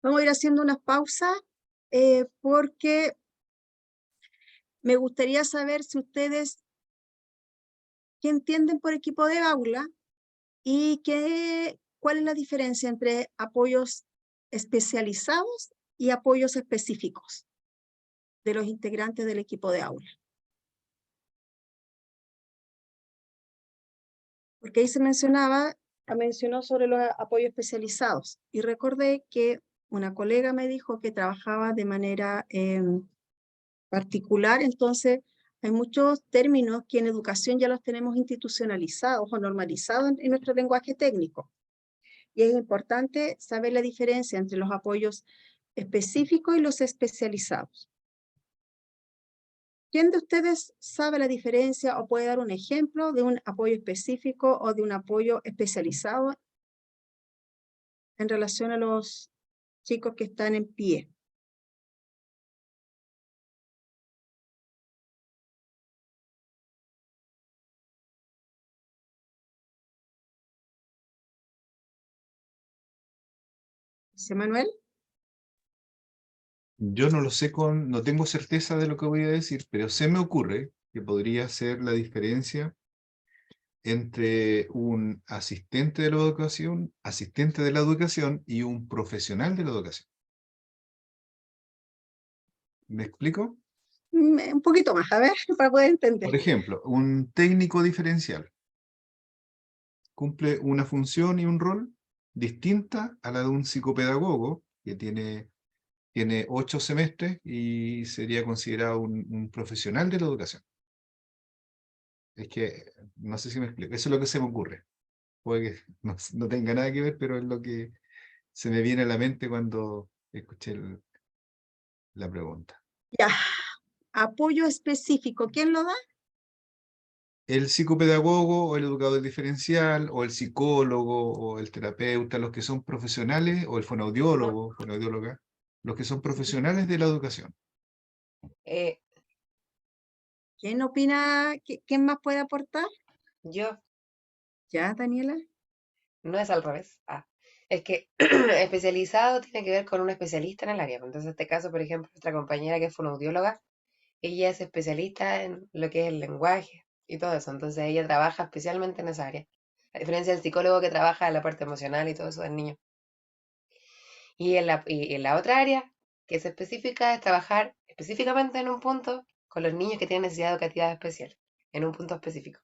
Vamos a ir haciendo unas pausas porque me gustaría saber si ustedes qué entienden por equipo de aula y cuál es la diferencia entre apoyos especializados y apoyos específicos de los integrantes del equipo de aula. Porque ahí mencionó sobre los apoyos especializados y recordé que una colega me dijo que trabajaba de manera particular, entonces hay muchos términos que en educación ya los tenemos institucionalizados o normalizados en nuestro lenguaje técnico. Y es importante saber la diferencia entre los apoyos específicos y los especializados. ¿Quién de ustedes sabe la diferencia o puede dar un ejemplo de un apoyo específico o de un apoyo especializado en relación a los chicos que están en pie? ¿José Manuel? Yo no lo sé no tengo certeza de lo que voy a decir, pero se me ocurre que podría ser la diferencia entre un asistente de la educación y un profesional de la educación. ¿Me explico? Un poquito más, a ver, para poder entender. Por ejemplo, un técnico diferencial cumple una función y un rol distinta a la de un psicopedagogo que tiene 8 semestres y sería considerado un profesional de la educación. Es que no sé si me explico. Eso es lo que se me ocurre. Puede que no tenga nada que ver, pero es lo que se me viene a la mente cuando escuché la pregunta. Ya, apoyo específico, ¿quién lo da? El psicopedagogo o el educador diferencial o el psicólogo o el terapeuta, los que son profesionales, o el fonoaudiólogo, fonoaudióloga, los que son profesionales de la educación. ¿Quién opina? ¿Quién más puede aportar? Yo, ¿Ya, Daniela? no es al revés. Es que especializado tiene que ver con un especialista en el área. Entonces, en este caso, por ejemplo, nuestra compañera que es fonoaudióloga, ella es especialista en lo que es el lenguaje y todo eso. Entonces, ella trabaja especialmente en esa área. A diferencia del psicólogo que trabaja en la parte emocional y todo eso del niño. Y en la otra área, que es específica, es trabajar específicamente en un punto con los niños que tienen necesidad educativa especial, en un punto específico.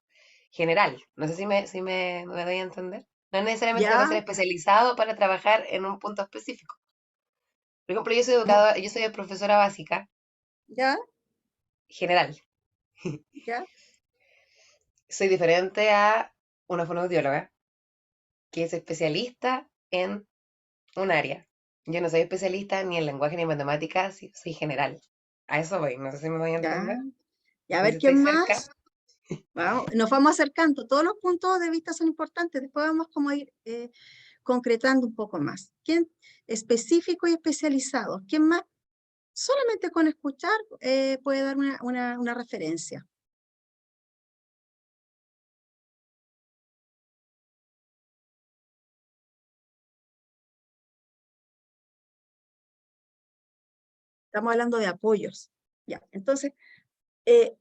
General, no sé si me doy a entender. No necesariamente tengo que ¿Ya? ser especializado para trabajar en un punto específico. Por ejemplo, yo soy Mu- educadora, yo soy profesora básica, ¿Ya? general. ¿Ya? Soy diferente a una fonoaudióloga que es especialista en un área. Yo no soy especialista ni en lenguaje ni en matemáticas, soy general. A eso voy, no sé si me voy a ¿Ya? entender. Y a No sé ver si quién estoy cerca. más. Nos vamos acercando. Todos los puntos de vista son importantes. Después vamos como a ir concretando un poco más. ¿Quién específico y especializado? ¿Quién más? Solamente con escuchar puede dar una referencia. Estamos hablando de apoyos. Ya, entonces, eh,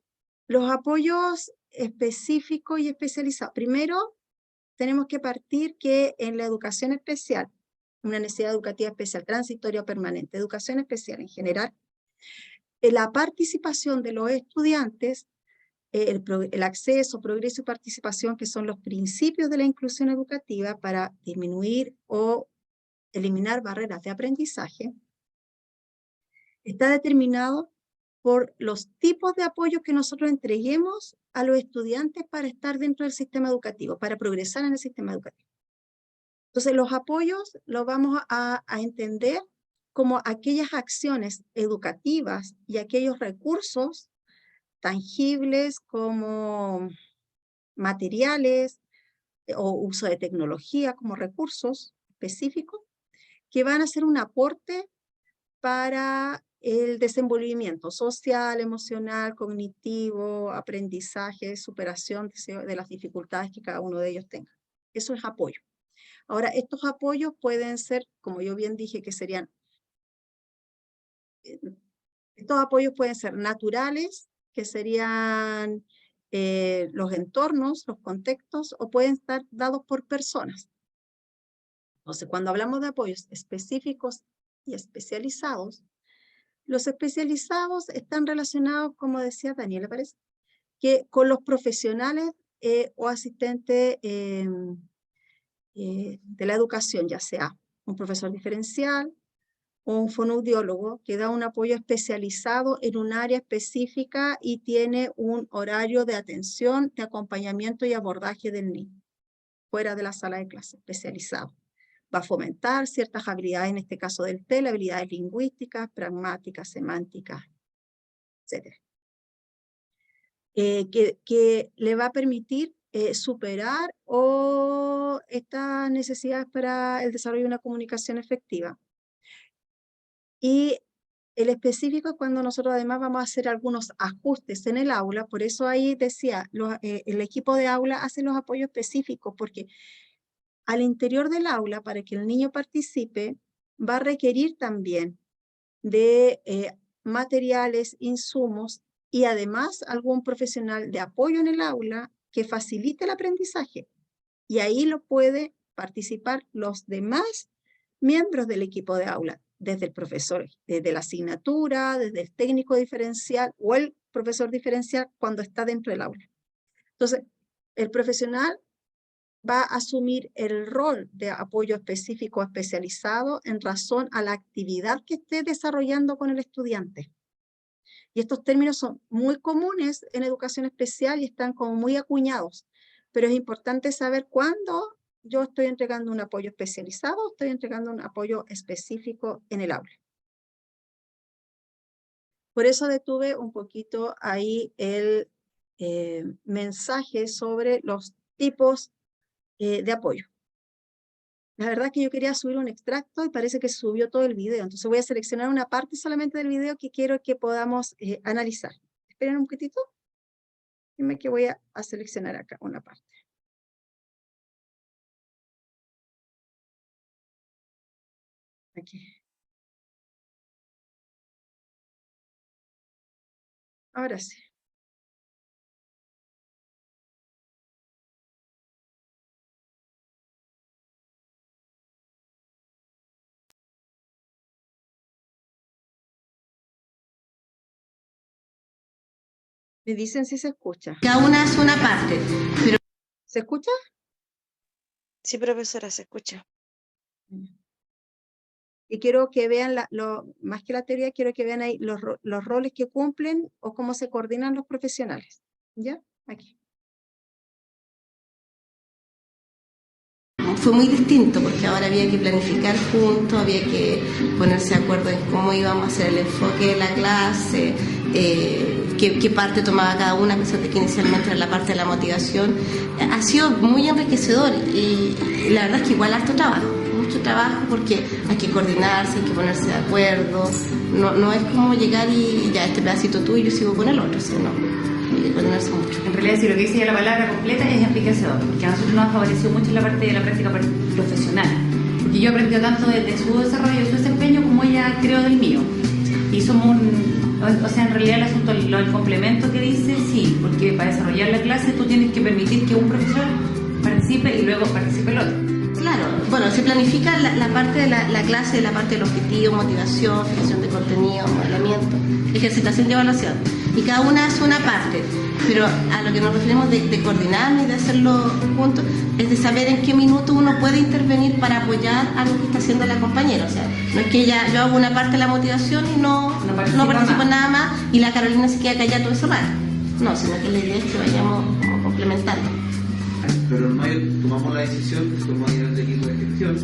los apoyos específicos y especializados. Primero, tenemos que partir que en la educación especial, una necesidad educativa especial, transitoria o permanente, educación especial en general, la participación de los estudiantes, el acceso, progreso y participación, que son los principios de la inclusión educativa para disminuir o eliminar barreras de aprendizaje, está determinado por los tipos de apoyo que nosotros entreguemos a los estudiantes para estar dentro del sistema educativo, para progresar en el sistema educativo. Entonces, los apoyos los vamos a entender como aquellas acciones educativas y aquellos recursos tangibles como materiales o uso de tecnología como recursos específicos que van a ser un aporte para el desenvolvimiento social, emocional, cognitivo, aprendizaje, superación de las dificultades que cada uno de ellos tenga. Eso es apoyo. Ahora, estos apoyos pueden ser, como yo bien dije, que serían, estos apoyos pueden ser naturales, que serían los entornos, los contextos, o pueden estar dados por personas. Entonces, cuando hablamos de apoyos específicos y especializados, los especializados están relacionados, como decía Daniela, parece, que con los profesionales o asistentes de la educación, ya sea un profesor diferencial o un fonoaudiólogo que da un apoyo especializado en un área específica y tiene un horario de atención, de acompañamiento y abordaje del niño, fuera de la sala de clase, especializado. Va a fomentar ciertas habilidades, en este caso del TEL, habilidades lingüísticas, pragmáticas, semánticas, etc. Que le va a permitir superar estas necesidades para el desarrollo de una comunicación efectiva. Y el específico es cuando nosotros además vamos a hacer algunos ajustes en el aula, por eso ahí decía, el equipo de aula hace los apoyos específicos, porque al interior del aula, para que el niño participe, va a requerir también de materiales, insumos y además algún profesional de apoyo en el aula que facilite el aprendizaje. Y ahí lo puede participar los demás miembros del equipo de aula, desde el profesor, desde la asignatura, desde el técnico diferencial o el profesor diferencial cuando está dentro del aula. Entonces, el profesional va a asumir el rol de apoyo específico especializado en razón a la actividad que esté desarrollando con el estudiante. Y estos términos son muy comunes en educación especial y están como muy acuñados, pero es importante saber cuándo yo estoy entregando un apoyo especializado o estoy entregando un apoyo específico en el aula. Por eso detuve un poquito ahí el mensaje sobre los tipos de apoyo. La verdad es que yo quería subir un extracto y parece que subió todo el video, entonces voy a seleccionar una parte solamente del video que quiero que podamos analizar. Esperen un poquitito. Dime que voy a seleccionar acá una parte. Aquí. Ahora sí. Me dicen si se escucha. Cada una hace una parte, pero ¿Se escucha? Sí, profesora, se escucha. Y quiero que vean, más que la teoría, quiero que vean ahí los roles que cumplen o cómo se coordinan los profesionales. ¿Ya? Aquí. fue muy distinto porque ahora había que planificar juntos, había que ponerse de acuerdo en cómo íbamos a hacer el enfoque de la clase, qué parte tomaba cada una, a pesar de que inicialmente era la parte de la motivación. Ha sido muy enriquecedor y la verdad es que igual harto trabajo, mucho trabajo porque hay que coordinarse, hay que ponerse de acuerdo, no es como llegar y ya este pedacito tú y yo sigo con el otro, sino hay que coordinarse mucho. En realidad, si lo que dice ya la palabra completa es enriquecedor, porque a nosotros nos ha favorecido mucho la parte de la práctica profesional, porque yo he aprendido tanto de su desarrollo, de su desempeño, como ella creo del mío. Y somos o sea, en realidad el asunto, el complemento que dice, sí, porque para desarrollar la clase tú tienes que permitir que un profesor participe y luego participe el otro. Claro, bueno, se planifica la parte de la clase, la parte del objetivo, motivación, fijación de contenido, modelamiento, ejercitación y evaluación. Y cada una hace una parte, pero a lo que nos referimos de coordinarnos y de hacerlo juntos, es de saber en qué minuto uno puede intervenir para apoyar a lo que está haciendo la compañera. O sea, no es que yo hago una parte de la motivación y no participo en nada más y la Carolina se queda callada todo ese rato. No, sino que la idea es que vayamos como complementando. Pero en mayo tomamos la decisión, que somos a nivel de equipo de gestión,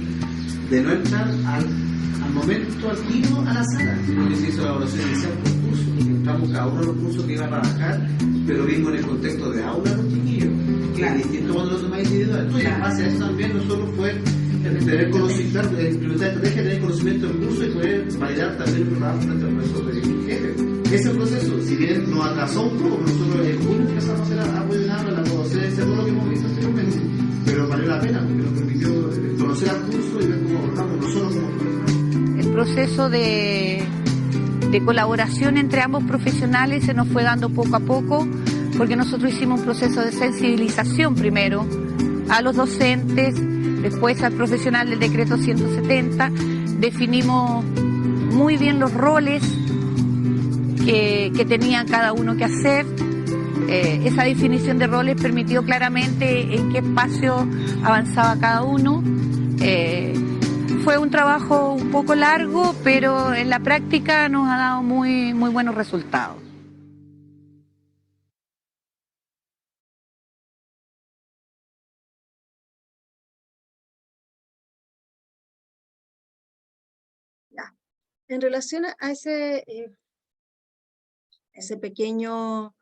de no entrar al momento al tiro a la sala, sino que se hizo la evaluación inicial por curso, y entramos cada uno de los cursos que iba a trabajar, pero vimos en el contexto de aula los chiquillos, que es distinto cuando lo tomáis individual. Y en base a eso también nosotros fue tener conocimiento, implementar estrategia, tener conocimiento del curso y poder validar también el trabajo frente al profesor de jefe. Ese proceso, si bien nos atrasó un poco, nosotros en junio empezamos a hacer apoyo de la docencia, todo lo que hemos visto anteriormente, pero valió la pena porque nos permitió conocer al curso y ver cómo abordamos nosotros como profesores. El proceso de colaboración entre ambos profesionales se nos fue dando poco a poco, porque nosotros hicimos un proceso de sensibilización primero a los docentes, después al profesional del decreto 170, definimos muy bien los roles que tenía cada uno que hacer. Esa definición de roles permitió claramente en qué espacio avanzaba cada uno. Fue un trabajo un poco largo, pero en la práctica nos ha dado muy buenos resultados. Ya. En relación a ese pequeño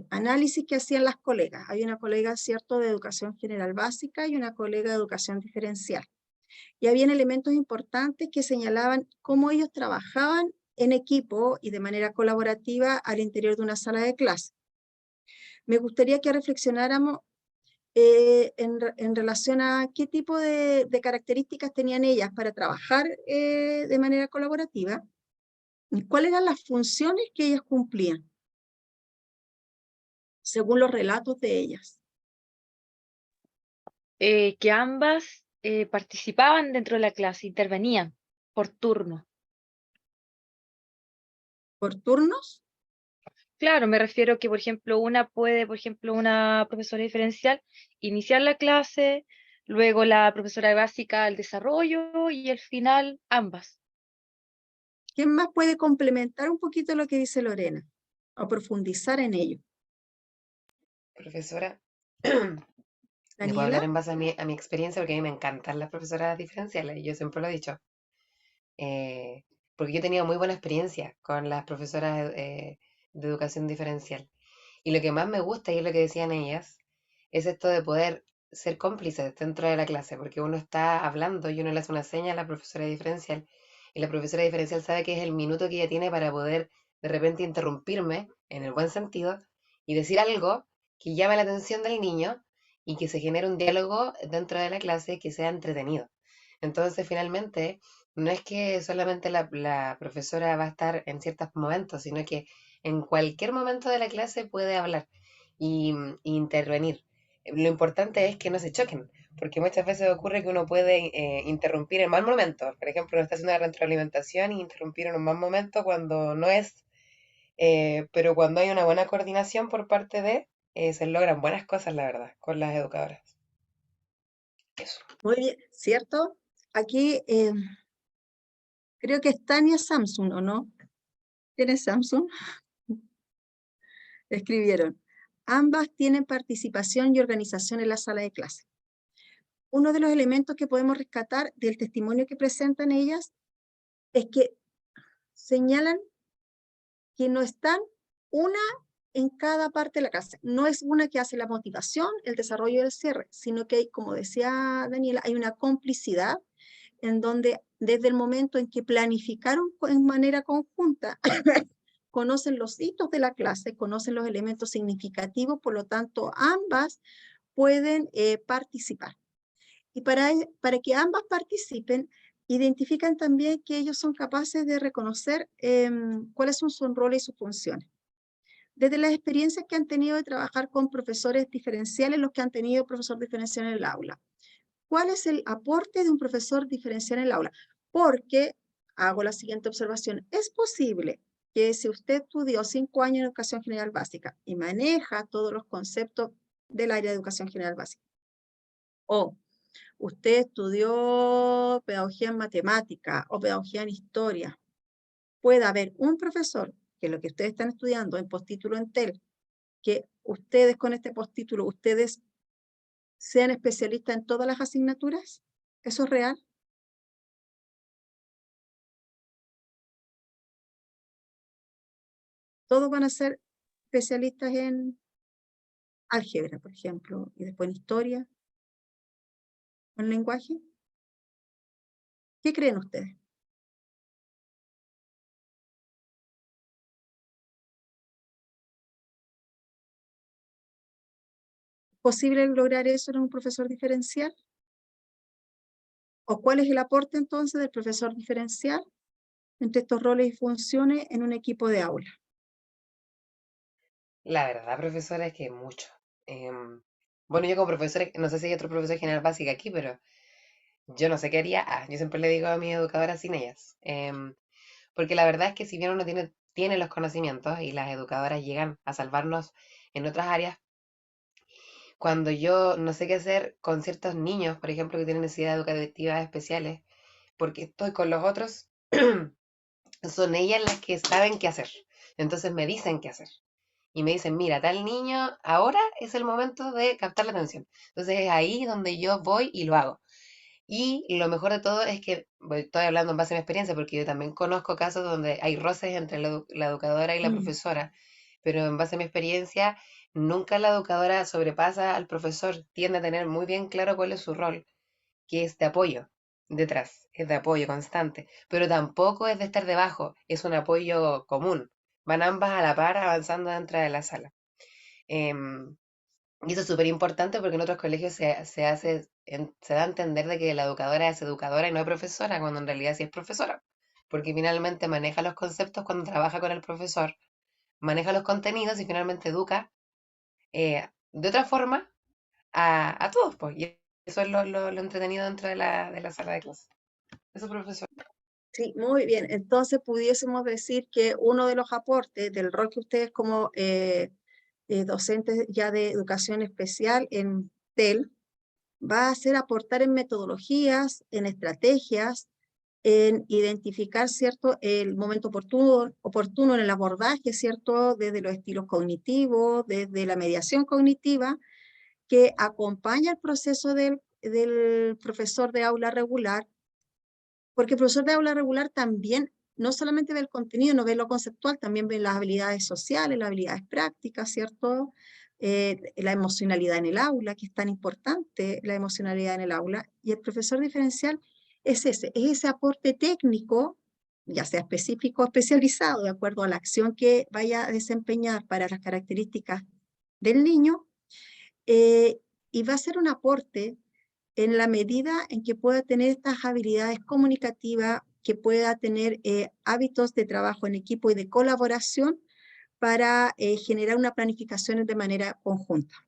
análisis que hacían las colegas. Hay una colega, ¿cierto?, de educación general básica y una colega de educación diferencial. Y habían elementos importantes que señalaban cómo ellos trabajaban en equipo y de manera colaborativa al interior de una sala de clase. Me gustaría que reflexionáramos en relación a qué tipo de características tenían ellas para trabajar de manera colaborativa y cuáles eran las funciones que ellas cumplían, según los relatos de ellas. Que ambas participaban dentro de la clase, intervenían por turno. ¿Por turnos? Claro, me refiero que, por ejemplo, una profesora diferencial, iniciar la clase, luego la profesora de básica el desarrollo y al final ambas. ¿Quién más puede complementar un poquito lo que dice Lorena o profundizar en ello? Profesora, le puedo hablar ¿Daniela? en base a mi experiencia porque a mí me encantan las profesoras diferenciales, yo siempre lo he dicho. Porque yo he tenido muy buena experiencia con las profesoras de educación diferencial. Y lo que más me gusta, y es lo que decían ellas, es esto de poder ser cómplices dentro de la clase, porque uno está hablando y uno le hace una seña a la profesora diferencial, y la profesora diferencial sabe que es el minuto que ella tiene para poder de repente interrumpirme, en el buen sentido, y decir algo que llame la atención del niño y que se genere un diálogo dentro de la clase que sea entretenido. Entonces, finalmente, no es que solamente la profesora va a estar en ciertos momentos, sino que en cualquier momento de la clase puede hablar y intervenir. Lo importante es que no se choquen, porque muchas veces ocurre que uno puede interrumpir en mal momento. Por ejemplo, uno está haciendo una retroalimentación y interrumpir en un mal momento cuando no es Pero cuando hay una buena coordinación por parte de, se logran buenas cosas, la verdad, con las educadoras. Eso. Muy bien, ¿cierto? Aquí creo que es Tania Samsung, ¿o no? ¿Quién es Samsung? Escribieron. Ambas tienen participación y organización en la sala de clase. Uno de los elementos que podemos rescatar del testimonio que presentan ellas es que señalan que no están una en cada parte de la clase. No es una que hace la motivación, el desarrollo y el cierre, sino que hay, como decía Daniela, hay una complicidad en donde desde el momento en que planificaron en manera conjunta, conocen los hitos de la clase, conocen los elementos significativos, por lo tanto, ambas pueden participar. Y para que ambas participen, identifican también que ellos son capaces de reconocer cuáles son sus roles y sus funciones. Desde las experiencias que han tenido de trabajar con profesores diferenciales, los que han tenido profesor diferencial en el aula. ¿Cuál es el aporte de un profesor diferencial en el aula? Porque, hago la siguiente observación, es posible que si usted estudió 5 años en educación general básica y maneja todos los conceptos del área de educación general básica, o usted estudió pedagogía en matemática o pedagogía en historia, puede haber un profesor que lo que ustedes están estudiando en postítulo en TEL, que ustedes con este postítulo, ustedes sean especialistas en todas las asignaturas. ¿Eso es real? Todos van a ser especialistas en álgebra, por ejemplo, y después en historia, o en lenguaje. ¿Qué creen ustedes? ¿Es posible lograr eso en un profesor diferencial? ¿O cuál es el aporte entonces del profesor diferencial entre estos roles y funciones en un equipo de aula? La verdad, profesora, es que mucho. Bueno, yo como profesora, no sé si hay otro profesor general básica aquí, pero yo no sé qué haría. Yo siempre le digo a mis educadoras sin ellas. Porque la verdad es que si bien uno tiene los conocimientos y las educadoras llegan a salvarnos en otras áreas, cuando yo no sé qué hacer con ciertos niños, por ejemplo, que tienen necesidades educativas especiales, porque estoy con los otros, son ellas las que saben qué hacer. Entonces me dicen qué hacer. Y me dicen, mira, tal niño, ahora es el momento de captar la atención. Entonces es ahí donde yo voy y lo hago. Y lo mejor de todo es que estoy hablando en base a mi experiencia, porque yo también conozco casos donde hay roces entre la educadora y la profesora, pero en base a mi experiencia, nunca la educadora sobrepasa al profesor, tiende a tener muy bien claro cuál es su rol, que es de apoyo detrás, es de apoyo constante, pero tampoco es de estar debajo, es un apoyo común. Van ambas a la par avanzando dentro de la sala. Em, y eso es súper importante porque en otros colegios se da a entender de que la educadora es educadora y no es profesora, cuando en realidad sí es profesora, porque finalmente maneja los conceptos cuando trabaja con el profesor, maneja los contenidos y finalmente educa de otra forma a todos, pues. Y eso es lo entretenido dentro de la sala de clase. Eso, profesor. Sí, muy bien. Entonces pudiésemos decir que uno de los aportes del rol que ustedes como docentes ya de educación especial en TEL va a ser aportar en metodologías, en estrategias, en identificar, ¿cierto?, el momento oportuno en el abordaje, ¿cierto?, desde los estilos cognitivos, desde la mediación cognitiva, que acompaña el proceso del profesor de aula regular, porque el profesor de aula regular también no solamente ve el contenido, no ve lo conceptual, también ve las habilidades sociales, las habilidades prácticas, ¿cierto? La emocionalidad en el aula, que es tan importante la emocionalidad en el aula, y el profesor diferencial es ese aporte técnico, ya sea específico o especializado, de acuerdo a la acción que vaya a desempeñar para las características del niño, y va a ser un aporte en la medida en que pueda tener estas habilidades comunicativas, que pueda tener hábitos de trabajo en equipo y de colaboración para generar una planificación de manera conjunta.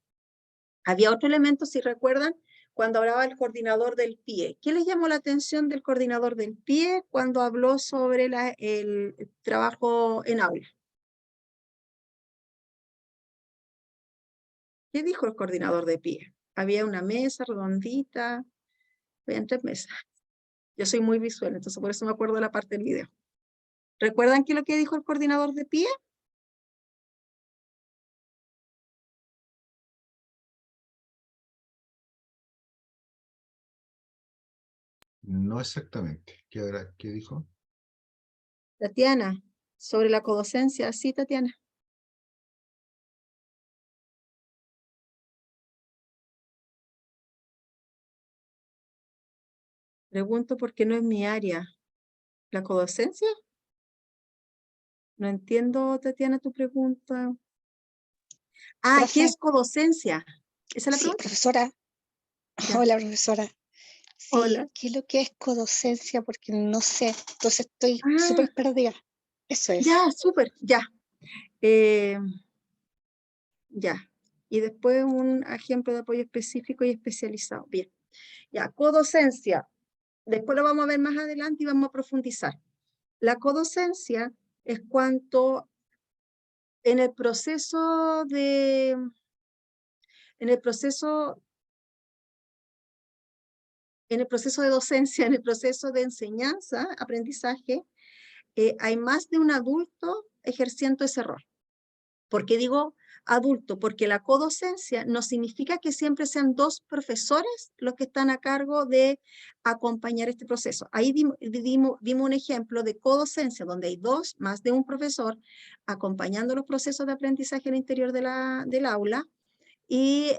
Había otro elemento, si recuerdan, cuando hablaba el coordinador del PIE. ¿Qué les llamó la atención del coordinador del PIE cuando habló sobre el trabajo en aula? ¿Qué dijo el coordinador de PIE? Había una mesa redondita, habían 3 mesas. Yo soy muy visual, entonces por eso me acuerdo de la parte del video. ¿Recuerdan qué es lo que dijo el coordinador de PIE? No exactamente. ¿Qué dijo? Tatiana, sobre la codocencia. Sí, Tatiana. Pregunto porque no es mi área. ¿La codocencia? No entiendo, Tatiana, tu pregunta. Ah, ¿qué Profe, es codocencia? ¿Esa es la sí, pregunta? profesora. Ya. Hola, profesora. Hola. Sí, ¿qué es lo que es codocencia? Porque no sé, entonces estoy Ah, súper perdida. Eso es. ya, súper, ya. Ya. Y después un ejemplo de apoyo específico y especializado. Bien. Ya, codocencia. Después lo vamos a ver más adelante y vamos a profundizar. La codocencia es cuanto en el proceso de, en el proceso de docencia, en el proceso de enseñanza, aprendizaje, hay más de un adulto ejerciendo ese rol. ¿Por qué digo adulto? Porque la codocencia no significa que siempre sean 2 profesores los que están a cargo de acompañar este proceso. Ahí dimos un ejemplo de codocencia, donde hay 2, más de un profesor, acompañando los procesos de aprendizaje al interior del aula, y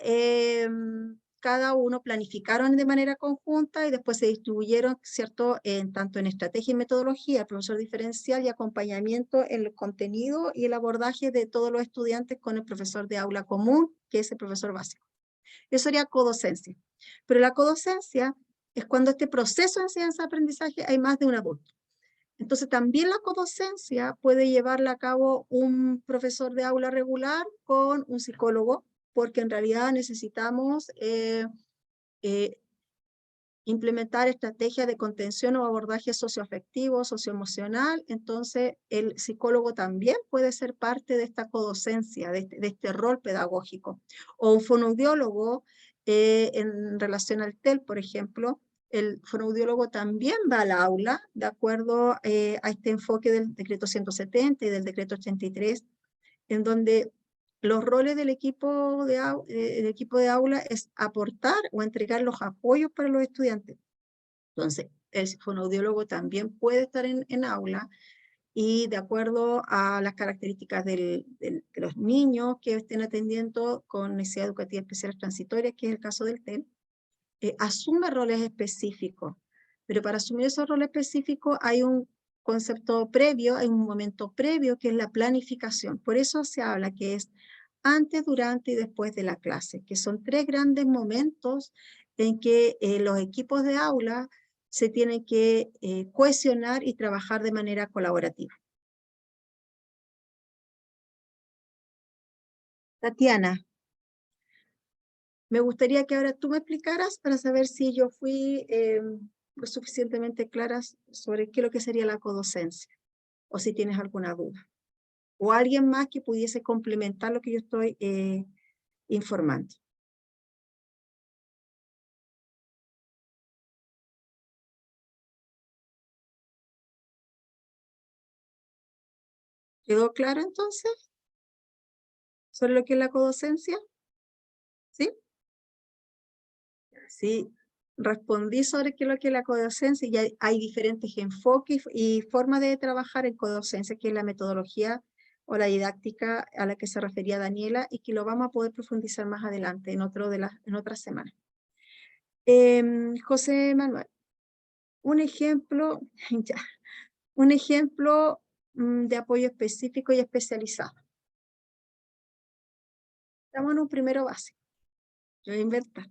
cada uno planificaron de manera conjunta y después se distribuyeron, ¿cierto?, tanto en estrategia y metodología, profesor diferencial y acompañamiento en el contenido y el abordaje de todos los estudiantes con el profesor de aula común, que es el profesor básico. Eso sería codocencia. Pero la codocencia es cuando este proceso de enseñanza-aprendizaje hay más de un adulto. Entonces también la codocencia puede llevarla a cabo un profesor de aula regular con un psicólogo, porque en realidad necesitamos implementar estrategias de contención o abordaje socioafectivo, socioemocional. Entonces el psicólogo también puede ser parte de esta codocencia, de este rol pedagógico. O un fonoaudiólogo en relación al TEL, por ejemplo, el fonoaudiólogo también va al aula de acuerdo a este enfoque del decreto 170 y del decreto 83, en donde los roles del equipo de aula es aportar o entregar los apoyos para los estudiantes. Entonces, el fonoaudiólogo también puede estar en aula y de acuerdo a las características de los niños que estén atendiendo con necesidades educativas especiales transitorias, que es el caso del TEL, asume roles específicos. Pero para asumir esos roles específicos hay un concepto previo, hay un momento previo que es la planificación. Por eso se habla que es antes, durante y después de la clase, que son 3 grandes momentos en que los equipos de aula se tienen que cohesionar y trabajar de manera colaborativa. Tatiana, me gustaría que ahora tú me explicaras para saber si yo fui lo suficientemente clara sobre qué es lo que sería la codocencia, o si tienes alguna duda. O alguien más que pudiese complementar lo que yo estoy informando. ¿Quedó claro entonces sobre lo que es la codocencia? ¿Sí? Sí, respondí sobre qué es lo que es la codocencia y hay diferentes enfoques y formas de trabajar en codocencia, que es la metodología o la didáctica a la que se refería Daniela y que lo vamos a poder profundizar más adelante en otras semanas. José Manuel, un ejemplo, ya, un ejemplo de apoyo específico y especializado. Estamos en un primero básico. Yo voy a inventar.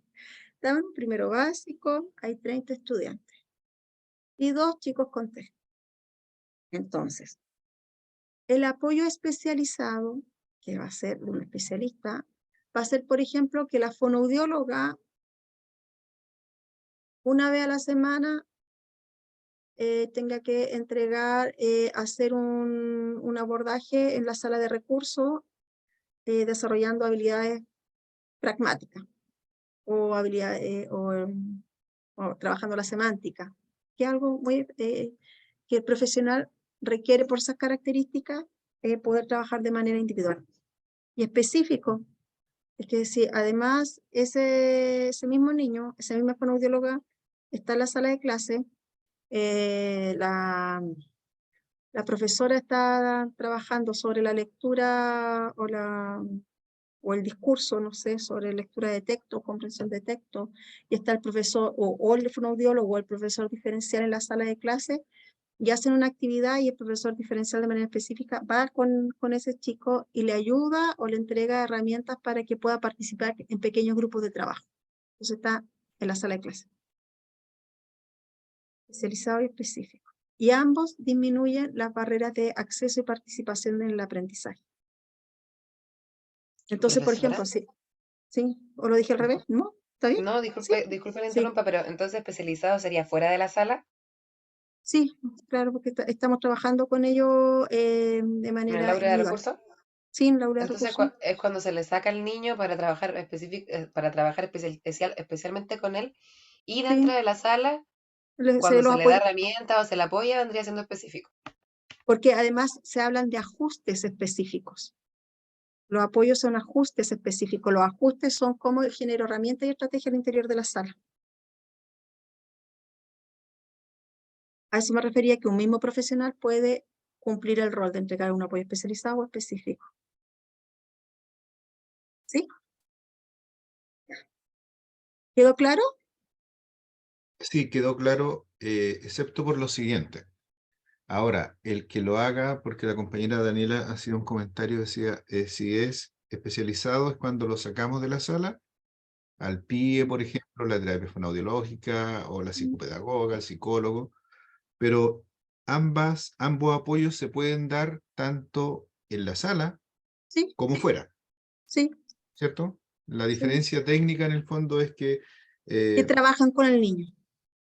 Estamos en un primero básico, hay 30 estudiantes y 2 chicos con TEA. Entonces, el apoyo especializado, que va a ser un especialista, va a ser, por ejemplo, que la fonoaudióloga una vez a la semana tenga que entregar, hacer un abordaje en la sala de recursos, desarrollando habilidades pragmática o habilidad o trabajando la semántica, que es algo muy, que el profesional requiere por esas características poder trabajar de manera individual. Y específico, es que si además ese mismo niño, esa misma fonoaudióloga está en la sala de clase, la profesora está trabajando sobre la lectura o el discurso, no sé, sobre lectura de texto, comprensión de texto, y está el profesor o el fonoaudiólogo o el profesor diferencial en la sala de clase, y hacen una actividad y el profesor diferencial de manera específica va con ese chico y le ayuda o le entrega herramientas para que pueda participar en pequeños grupos de trabajo. Entonces está en la sala de clase. Especializado y específico. Y ambos disminuyen las barreras de acceso y participación en el aprendizaje. Entonces, por ejemplo, ¿sí? ¿O lo dije al revés? ¿No? ¿Está bien? No, disculpe, ¿Sí? disculpe la Sí. interrumpa, pero entonces especializado sería fuera de la sala, Sí, claro, porque estamos trabajando con ellos de en el manera aula de individual. recursos. Sí, en el aula de Entonces recursos. es cuando se le saca al niño para trabajar especialmente con él, y dentro Sí, de la sala, se cuando los se le da apoya, herramientas o se le apoya, vendría siendo específico. porque además se hablan de ajustes específicos. Los apoyos son ajustes específicos. Los ajustes son cómo genero herramientas y estrategias al interior de la sala. A eso me refería que un mismo profesional puede cumplir el rol de entregar un apoyo especializado o específico. ¿Sí? ¿Quedó claro? Sí, quedó claro, excepto por lo siguiente. Ahora, el que lo haga, porque la compañera Daniela hacía un comentario, decía, si es especializado es cuando lo sacamos de la sala, al PIE, por ejemplo, la terapia fonoaudiológica, o la psicopedagoga, el psicólogo, pero ambos apoyos se pueden dar tanto en la sala Sí, como fuera, sí, ¿cierto? La sí. diferencia técnica en el fondo es que, Que trabajan con el niño.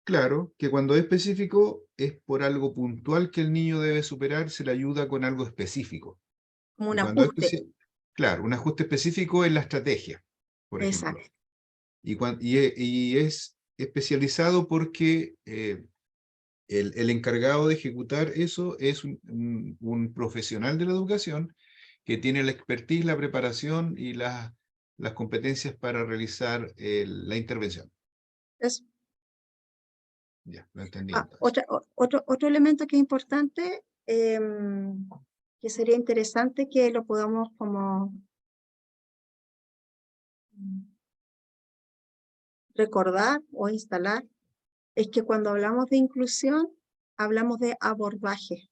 claro, que cuando es específico es por algo puntual que el niño debe superar, se le ayuda con algo específico. Como Y un cuando es ajuste. claro, un ajuste específico en la estrategia, por ejemplo. Exacto. Y es especializado porque el encargado de ejecutar eso es un profesional de la educación que tiene la expertise, la preparación y las competencias para realizar la intervención. Eso. Ya, lo entendí Ah, entonces. otro elemento que es importante, que sería interesante que lo podamos como recordar o instalar, es que cuando hablamos de inclusión, hablamos de abordaje.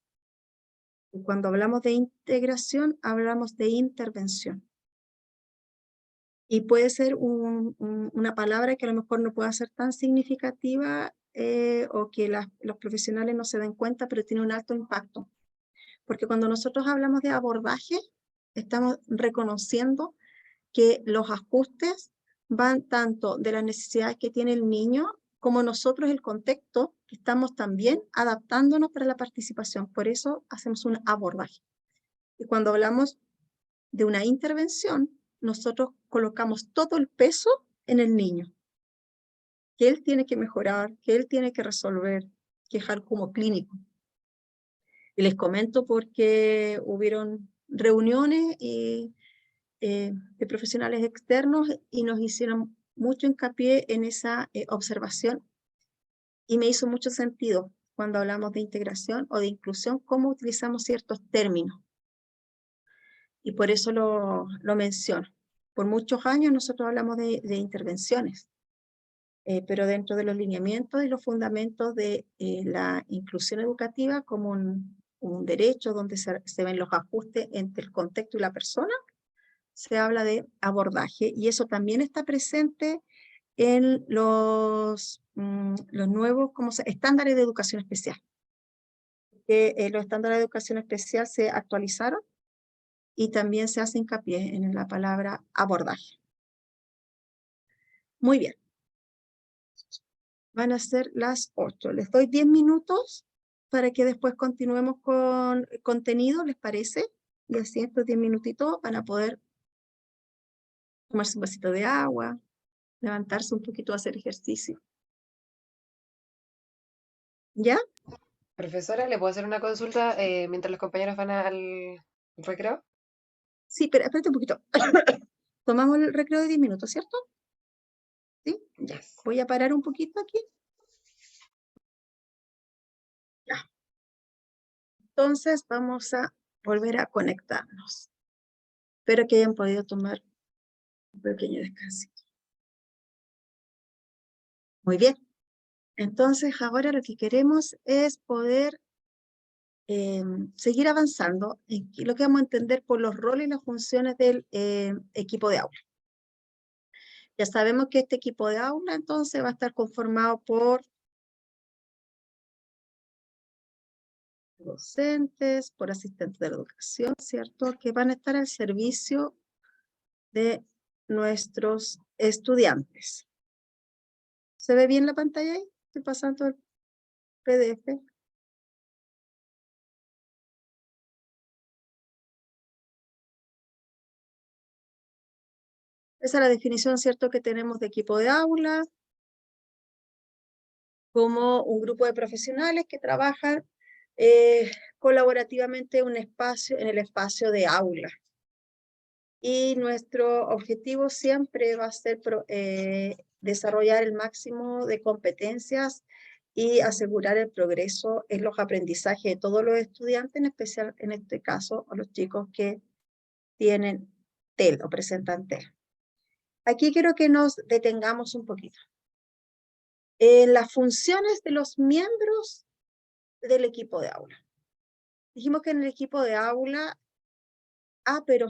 Y cuando hablamos de integración, hablamos de intervención. Y puede ser una palabra que a lo mejor no pueda ser tan significativa o que los profesionales no se den cuenta, pero tiene un alto impacto. Porque cuando nosotros hablamos de abordaje, estamos reconociendo que los ajustes van tanto de las necesidades que tiene el niño, como nosotros el contexto, que estamos también adaptándonos para la participación. Por eso hacemos un abordaje. Y cuando hablamos de una intervención, nosotros colocamos todo el peso en el niño, que él tiene que mejorar, que él tiene que resolver, que dejar como clínico. Y les comento porque hubieron reuniones de profesionales externos y nos hicieron mucho hincapié en esa observación y me hizo mucho sentido cuando hablamos de integración o de inclusión, cómo utilizamos ciertos términos. Y por eso lo menciono. Por muchos años nosotros hablamos de intervenciones, pero dentro de los lineamientos y los fundamentos de la inclusión educativa como un derecho donde se ven los ajustes entre el contexto y la persona, se habla de abordaje y eso también está presente en los nuevos estándares de educación especial. Los estándares de educación especial se actualizaron y también se hace hincapié en la palabra abordaje. Muy bien. Van a ser las 8. Les doy 10 minutos para que después continuemos con contenido, ¿les parece? Y así estos 10 minutitos van a poder tomarse un vasito de agua, levantarse un poquito a hacer ejercicio. ¿Ya? Profesora, ¿le puedo hacer una consulta mientras los compañeros van al recreo? Sí, pero espérate un poquito. Tomamos el recreo de 10 minutos, ¿cierto? ¿Sí? Ya. Yes. Voy a parar un poquito aquí. Ya. Entonces vamos a volver a conectarnos. Espero que hayan podido tomar un pequeño descanso. Muy bien. Entonces ahora lo que queremos es poder seguir avanzando en lo que vamos a entender por los roles y las funciones del equipo de aula. Ya sabemos que este equipo de aula entonces va a estar conformado por docentes, por asistentes de la educación, ¿cierto? Que van a estar al servicio de nuestros estudiantes. ¿Se ve bien la pantalla ahí? Estoy pasando el PDF. Esa es la definición, ¿cierto?, que tenemos de equipo de aula, como un grupo de profesionales que trabajan colaborativamente en el espacio de aula. Y nuestro objetivo siempre va a ser desarrollar el máximo de competencias y asegurar el progreso en los aprendizajes de todos los estudiantes, en especial en este caso a los chicos que tienen TEL o presentan TEL. Aquí quiero que nos detengamos un poquito en las funciones de los miembros del equipo de aula. Dijimos que en el equipo de aula, pero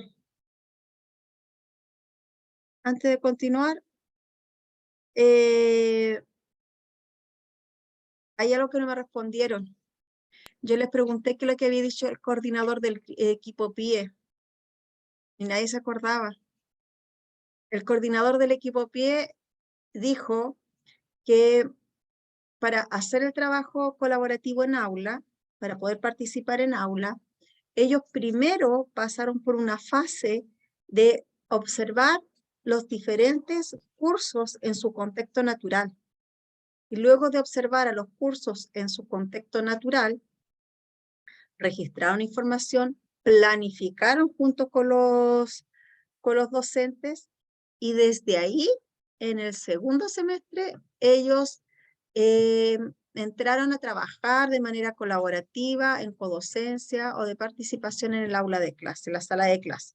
antes de continuar, hay algo que no me respondieron. Yo les pregunté qué es lo que había dicho el coordinador del equipo PIE y nadie se acordaba. El coordinador del equipo PIE dijo que para hacer el trabajo colaborativo en aula, para poder participar en aula, ellos primero pasaron por una fase de observar los diferentes cursos en su contexto natural. Y luego de observar a los cursos en su contexto natural, registraron información, planificaron junto con los docentes y desde ahí, en el segundo semestre, ellos entraron a trabajar de manera colaborativa en codocencia o de participación en el aula de clase, la sala de clase.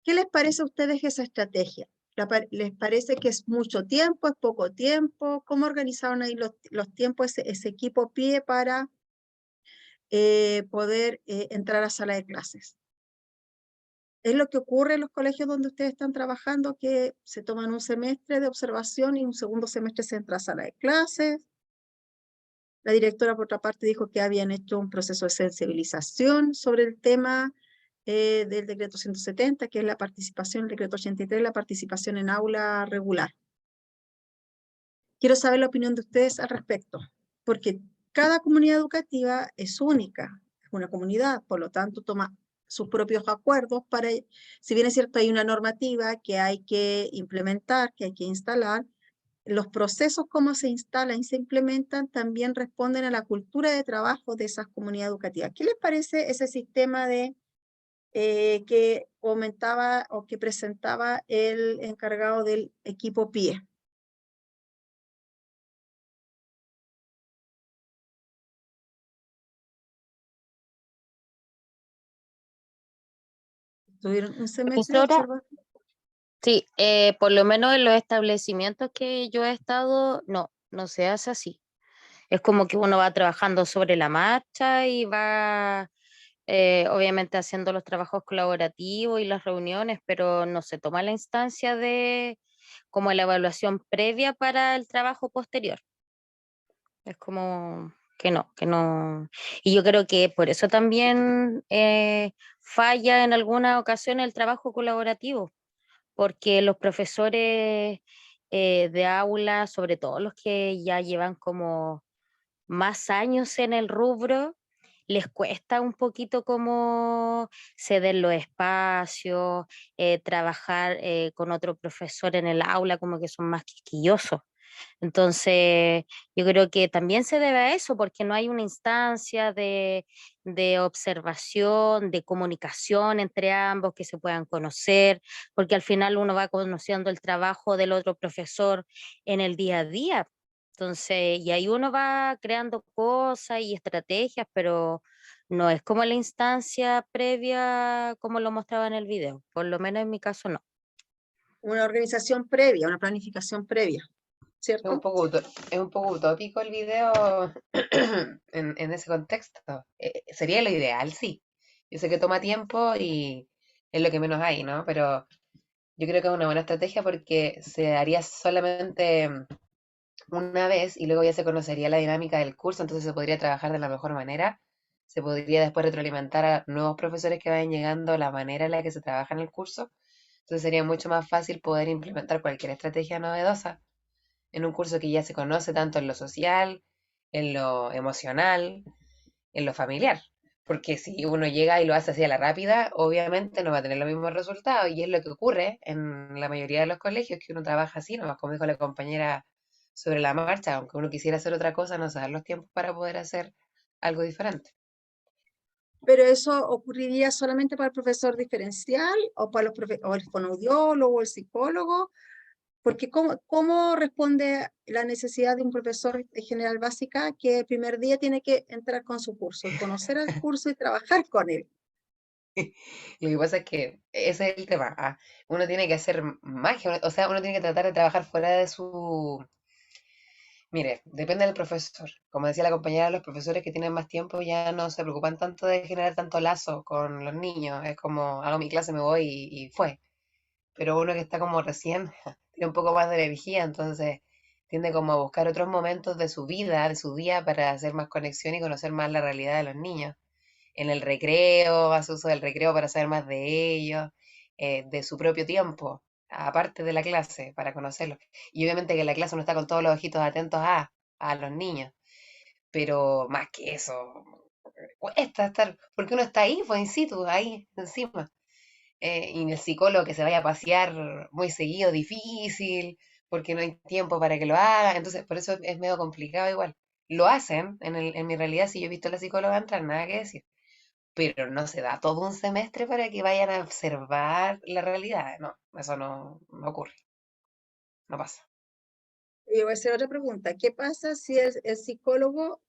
¿Qué les parece a ustedes esa estrategia? ¿Les parece que es mucho tiempo, es poco tiempo? ¿Cómo organizaron ahí los tiempos ese equipo PIE para poder entrar a sala de clases? Es lo que ocurre en los colegios donde ustedes están trabajando, que se toman un semestre de observación y un segundo semestre se entra a sala de clases. La directora, por otra parte, dijo que habían hecho un proceso de sensibilización sobre el tema del decreto 170, que es la participación, el decreto 83, la participación en aula regular. Quiero saber la opinión de ustedes al respecto, porque cada comunidad educativa es única, es una comunidad, por lo tanto toma sus propios acuerdos para, si bien es cierto hay una normativa que hay que implementar, que hay que instalar, los procesos como se instalan y se implementan también responden a la cultura de trabajo de esas comunidades educativas. ¿Qué les parece ese sistema de que comentaba o que presentaba el encargado del equipo PIE? ¿Tuvieron un semestre de Profesora, observación? sí, por lo menos en los establecimientos que yo he estado, no se hace así. Es como que uno va trabajando sobre la marcha y va obviamente haciendo los trabajos colaborativos y las reuniones, pero no se toma la instancia de como la evaluación previa para el trabajo posterior. Es como que no. Y yo creo que por eso también falla en alguna ocasión el trabajo colaborativo, porque los profesores de aula, sobre todo los que ya llevan como más años en el rubro, les cuesta un poquito como ceder los espacios, trabajar con otro profesor en el aula, como que son más quisquillosos. Entonces, yo creo que también se debe a eso, porque no hay una instancia de observación, de comunicación entre ambos, que se puedan conocer, porque al final uno va conociendo el trabajo del otro profesor en el día a día. Entonces, y ahí uno va creando cosas y estrategias, pero no es como la instancia previa como lo mostraba en el video, por lo menos en mi caso no. Una organización previa, una planificación previa, Es un ¿cierto? poco, es un poco utópico el video en ese contexto. Sería lo ideal, sí. Yo sé que toma tiempo y es lo que menos hay, ¿no? Pero yo creo que es una buena estrategia porque se haría solamente una vez y luego ya se conocería la dinámica del curso, entonces se podría trabajar de la mejor manera. Se podría después retroalimentar a nuevos profesores que vayan llegando la manera en la que se trabaja en el curso. Entonces sería mucho más fácil poder implementar cualquier estrategia novedosa en un curso que ya se conoce tanto en lo social, en lo emocional, en lo familiar. Porque si uno llega y lo hace así a la rápida, obviamente no va a tener los mismos resultados. Y es lo que ocurre en la mayoría de los colegios, que uno trabaja así, nomás como dijo la compañera, sobre la marcha. Aunque uno quisiera hacer otra cosa, no se dan los tiempos para poder hacer algo diferente. Pero eso ocurriría solamente para el profesor diferencial o para o el fonoaudiólogo o el psicólogo, porque ¿cómo responde la necesidad de un profesor de general básica que el primer día tiene que entrar con su curso, y conocer el curso y trabajar con él? Lo que pasa es que ese es el tema. Uno tiene que hacer magia, o sea, uno tiene que tratar de trabajar fuera de su... Mire, depende del profesor. Como decía la compañera, los profesores que tienen más tiempo ya no se preocupan tanto de generar tanto lazo con los niños. Es como, hago mi clase, me voy y fue. Pero uno que está como recién, tiene un poco más de energía, entonces tiende como a buscar otros momentos de su vida, de su día, para hacer más conexión y conocer más la realidad de los niños. En el recreo, hace uso del recreo para saber más de ellos, de su propio tiempo, aparte de la clase, para conocerlos. Y obviamente que la clase no está con todos los ojitos atentos a los niños, pero más que eso, cuesta estar, porque uno está ahí, pues in situ, ahí encima. Y el psicólogo que se vaya a pasear muy seguido, difícil, porque no hay tiempo para que lo haga, entonces por eso es medio complicado igual. Lo hacen, en mi realidad, si yo he visto a la psicóloga entrar, nada que decir, pero no se da todo un semestre para que vayan a observar la realidad, no, eso no ocurre, no pasa. Y voy a hacer otra pregunta. ¿Qué pasa si el psicólogo,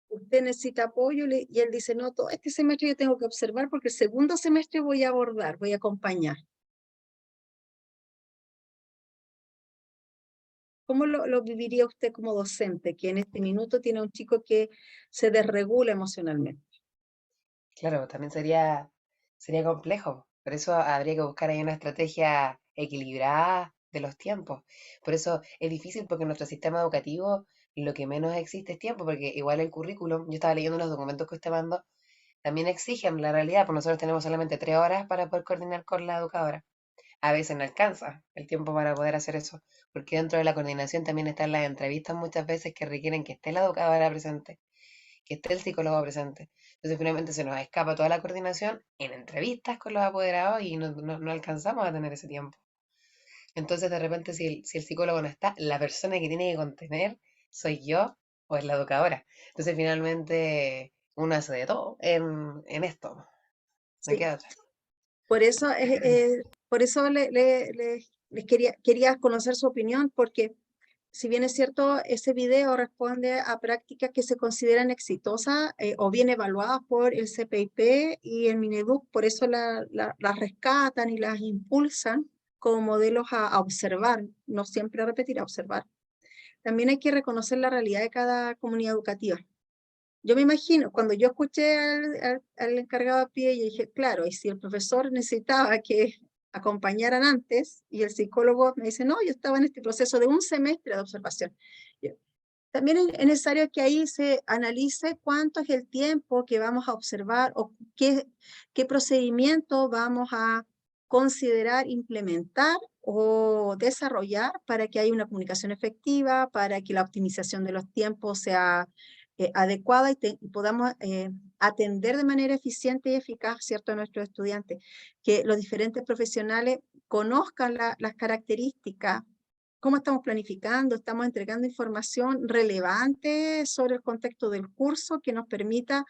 usted necesita apoyo y él dice, no, todo este semestre yo tengo que observar porque el segundo semestre voy a abordar, voy a acompañar? ¿Cómo lo viviría usted como docente, que en este minuto tiene un chico que se desregula emocionalmente? Claro, también sería complejo, por eso habría que buscar ahí una estrategia equilibrada de los tiempos. Por eso es difícil porque en nuestro sistema educativo lo que menos existe es tiempo, porque igual el currículum, yo estaba leyendo los documentos que usted mandó, también exigen la realidad, pues nosotros tenemos solamente 3 horas para poder coordinar con la educadora. A veces no alcanza el tiempo para poder hacer eso, porque dentro de la coordinación también están las entrevistas muchas veces que requieren que esté la educadora presente, que esté el psicólogo presente. Entonces finalmente se nos escapa toda la coordinación en entrevistas con los apoderados y no alcanzamos a tener ese tiempo. Entonces de repente si el psicólogo no está, la persona que tiene que contener soy yo o es la educadora. Entonces finalmente uno hace de todo en esto. No Sí. queda otra. Por eso les quería conocer su opinión, porque si bien es cierto, ese video responde a prácticas que se consideran exitosas o bien evaluadas por el CPIP y el Mineduc, por eso las rescatan y las impulsan como modelos a observar, no siempre a repetir, a observar. También hay que reconocer la realidad de cada comunidad educativa. Yo me imagino, cuando yo escuché al encargado a pie, yo dije, claro, y si el profesor necesitaba que acompañaran antes, y el psicólogo me dice, no, yo estaba en este proceso de un semestre de observación. También es necesario que ahí se analice cuánto es el tiempo que vamos a observar o qué procedimiento vamos a considerar implementar o desarrollar para que haya una comunicación efectiva, para que la optimización de los tiempos sea adecuada y podamos atender de manera eficiente y eficaz, ¿cierto?, a nuestros estudiantes, que los diferentes profesionales conozcan las características, cómo estamos planificando, estamos entregando información relevante sobre el contexto del curso que nos permita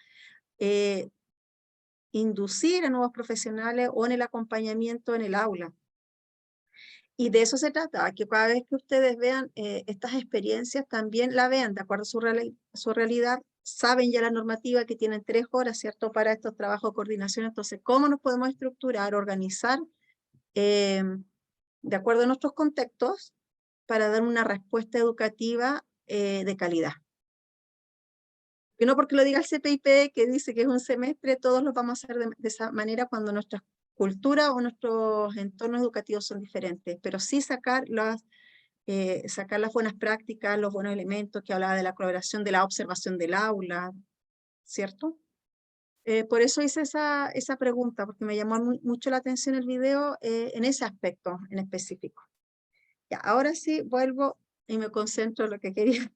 inducir a nuevos profesionales o en el acompañamiento en el aula. Y de eso se trata, que cada vez que ustedes vean estas experiencias, también la vean de acuerdo a su realidad. Saben ya la normativa que tienen 3 horas, ¿cierto?, para estos trabajos de coordinación. Entonces, ¿cómo nos podemos estructurar, organizar de acuerdo a nuestros contextos para dar una respuesta educativa de calidad? Y no porque lo diga el CPIP, que dice que es un semestre, todos lo vamos a hacer de esa manera cuando nuestra cultura o nuestros entornos educativos son diferentes, pero sí sacar las buenas prácticas, los buenos elementos que hablaba de la colaboración, de la observación del aula, ¿cierto? Por eso hice esa pregunta, porque me llamó mucho la atención el video en ese aspecto en específico. Ya, ahora sí vuelvo y me concentro en lo que quería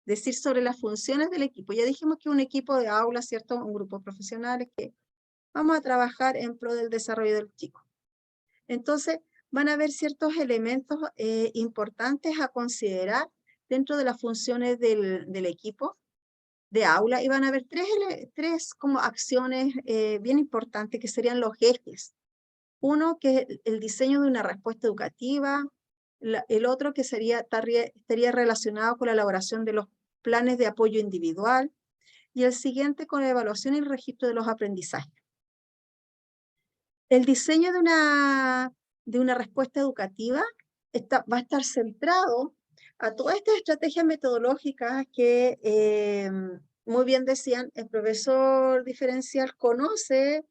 decir sobre las funciones del equipo. Ya dijimos que un equipo de aula, ¿cierto? Un grupo de profesionales que vamos a trabajar en pro del desarrollo del chico. Entonces, van a haber ciertos elementos importantes a considerar dentro de las funciones del equipo de aula, y van a haber tres como acciones bien importantes que serían los ejes. Uno, que es el diseño de una respuesta educativa. El otro que estaría relacionado con la elaboración de los planes de apoyo individual, y el siguiente con la evaluación y el registro de los aprendizajes. El diseño de una respuesta educativa va a estar centrado a todas estas estrategias metodológicas que, muy bien decían, el profesor diferencial conoce,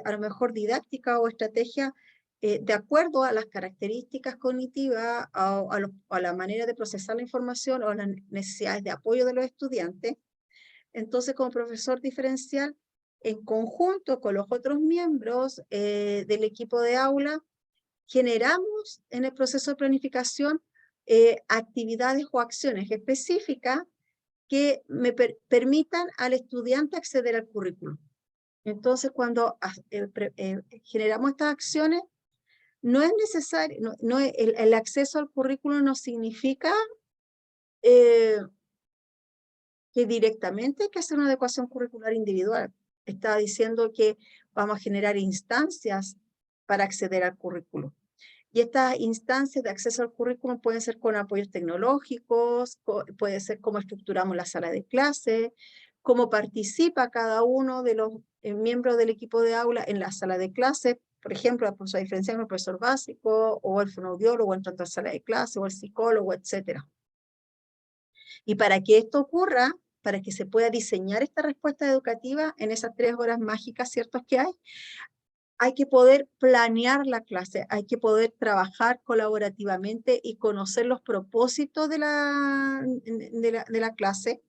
a lo mejor didáctica o estrategia, de acuerdo a las características cognitivas, a la manera de procesar la información o las necesidades de apoyo de los estudiantes. Entonces, como profesor diferencial, en conjunto con los otros miembros del equipo de aula, generamos en el proceso de planificación actividades o acciones específicas que me permitan al estudiante acceder al currículum. Entonces, cuando generamos estas acciones, no es necesario, el acceso al currículum no significa que directamente hay que hacer una adecuación curricular individual. Está diciendo que vamos a generar instancias para acceder al currículum. Y estas instancias de acceso al currículum pueden ser con apoyos tecnológicos, puede ser cómo estructuramos la sala de clase, cómo participa cada uno de los miembros del equipo de aula en la sala de clase. Por ejemplo, el profesor diferencial, el profesor básico, o el fonoaudiólogo entrando a la sala de clase, o el psicólogo, etc. Y para que esto ocurra, para que se pueda diseñar esta respuesta educativa en esas 3 horas mágicas, ¿cierto?, que hay que poder planear la clase, hay que poder trabajar colaborativamente y conocer los propósitos de la clase,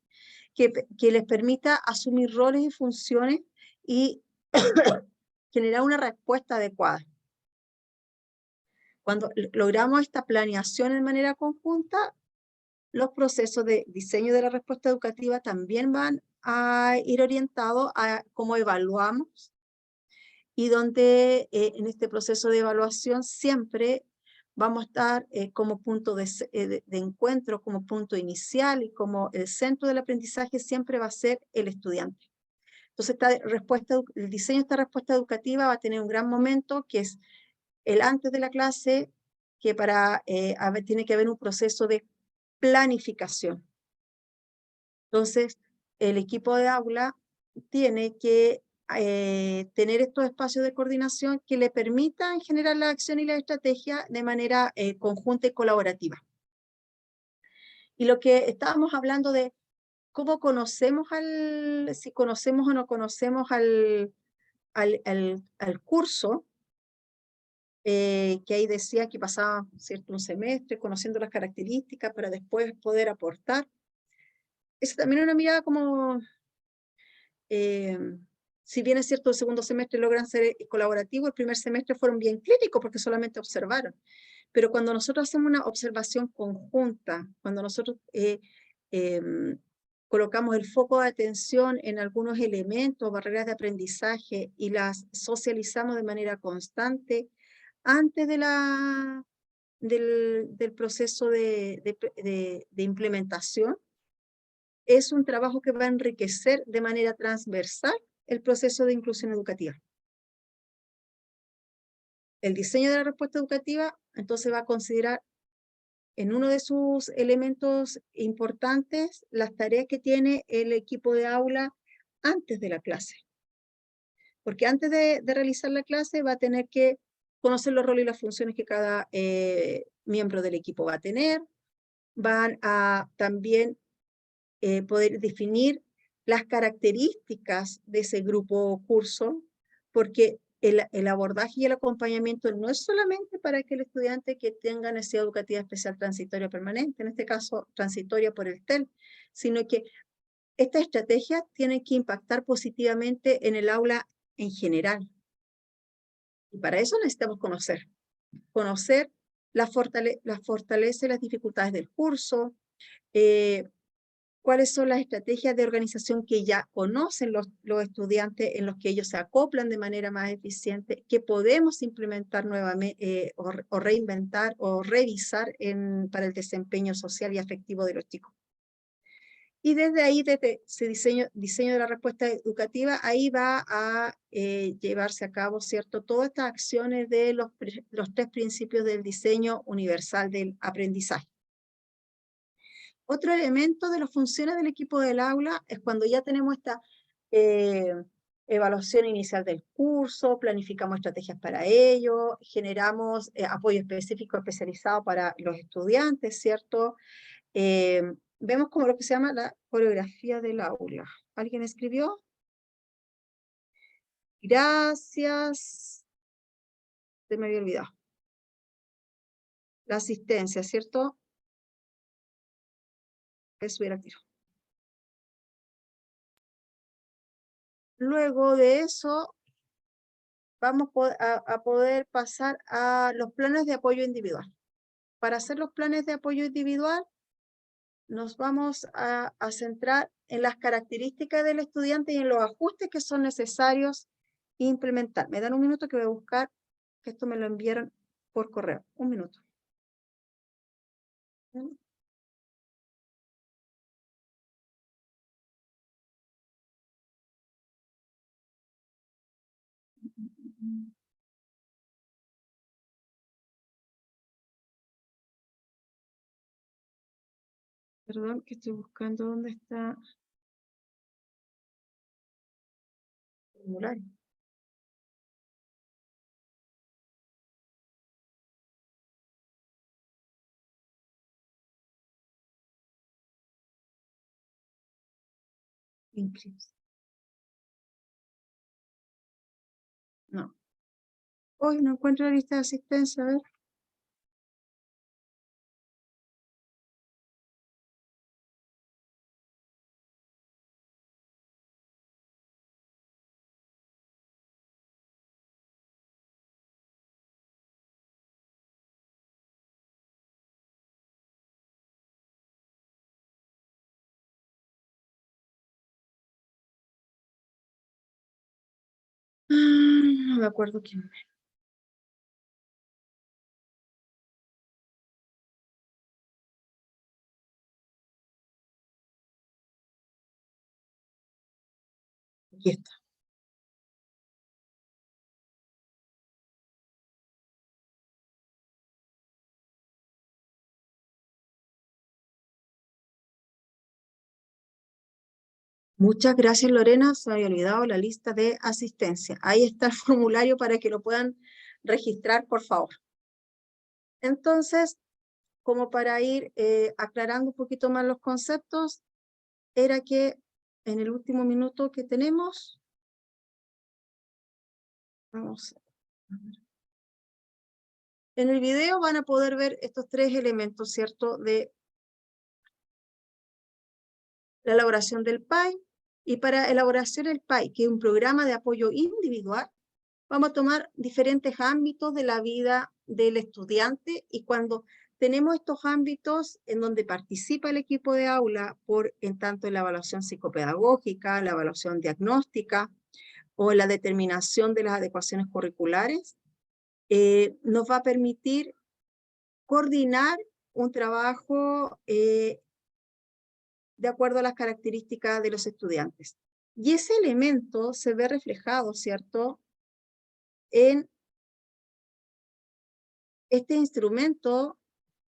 que les permita asumir roles y funciones y generar una respuesta adecuada. Cuando logramos esta planeación en manera conjunta, los procesos de diseño de la respuesta educativa también van a ir orientados a cómo evaluamos, y donde en este proceso de evaluación siempre vamos a estar como punto de encuentro, como punto inicial, y como el centro del aprendizaje siempre va a ser el estudiante. Entonces, el diseño de esta respuesta educativa va a tener un gran momento, que es el antes de la clase, que tiene que haber un proceso de planificación. Entonces, el equipo de aula tiene que tener estos espacios de coordinación que le permitan generar la acción y la estrategia de manera conjunta y colaborativa. Y lo que estábamos hablando de cómo conocemos si conocemos o no conocemos al curso, que ahí decía que pasaba, ¿cierto?, un semestre conociendo las características para después poder aportar. Esa también es una mirada como, si bien es cierto, el segundo semestre logran ser colaborativos, el primer semestre fueron bien críticos porque solamente observaron. Pero cuando nosotros hacemos una observación conjunta, cuando nosotros colocamos el foco de atención en algunos elementos, barreras de aprendizaje y las socializamos de manera constante antes de del proceso de implementación, es un trabajo que va a enriquecer de manera transversal el proceso de inclusión educativa. El diseño de la respuesta educativa, entonces, va a considerar en uno de sus elementos importantes las tareas que tiene el equipo de aula antes de la clase. Porque antes de realizar la clase va a tener que conocer los roles y las funciones que cada miembro del equipo va a tener. Van a también poder definir las características de ese grupo o curso, porque el abordaje y el acompañamiento no es solamente para que el estudiante que tenga necesidad educativa especial transitoria permanente, en este caso transitoria por el TEL, sino que esta estrategia tiene que impactar positivamente en el aula en general. Y para eso necesitamos conocer las fortalezas y las dificultades del curso, cuáles son las estrategias de organización que ya conocen los estudiantes, en los que ellos se acoplan de manera más eficiente, que podemos implementar nuevamente o reinventar o revisar para el desempeño social y afectivo de los chicos. Y desde ahí, desde ese diseño de la respuesta educativa, ahí va a llevarse a cabo, ¿cierto?, todas estas acciones de los 3 principios del diseño universal del aprendizaje. Otro elemento de las funciones del equipo del aula es cuando ya tenemos esta evaluación inicial del curso, planificamos estrategias para ello, generamos apoyo específico especializado para los estudiantes, ¿cierto? Vemos como lo que se llama la coreografía del aula. ¿Alguien escribió? Gracias. Se me había olvidado. La asistencia, ¿cierto? Voy a subir al tiro. Luego de eso, vamos a poder pasar a los planes de apoyo individual. Para hacer los planes de apoyo individual, nos vamos a centrar en las características del estudiante y en los ajustes que son necesarios implementar. Me dan un minuto que voy a buscar, que esto me lo enviaron por correo. Un minuto. Perdón, que estoy buscando dónde está el formulario. Inscripción. No. Hoy no encuentro la lista de asistencia, a ver. No me acuerdo quién me... Aquí está. Muchas gracias, Lorena. Se había olvidado la lista de asistencia. Ahí está el formulario para que lo puedan registrar, por favor. Entonces, como para ir aclarando un poquito más los conceptos, era que en el último minuto que tenemos, vamos a ver. En el video van a poder ver estos 3 elementos, ¿cierto? De la elaboración del PAI. Y para elaboración del PAI, que es un programa de apoyo individual, vamos a tomar diferentes ámbitos de la vida del estudiante, y cuando tenemos estos ámbitos en donde participa el equipo de aula en tanto en la evaluación psicopedagógica, la evaluación diagnóstica o la determinación de las adecuaciones curriculares. Nos va a permitir coordinar un trabajo de acuerdo a las características de los estudiantes. Y ese elemento se ve reflejado, ¿cierto?, en este instrumento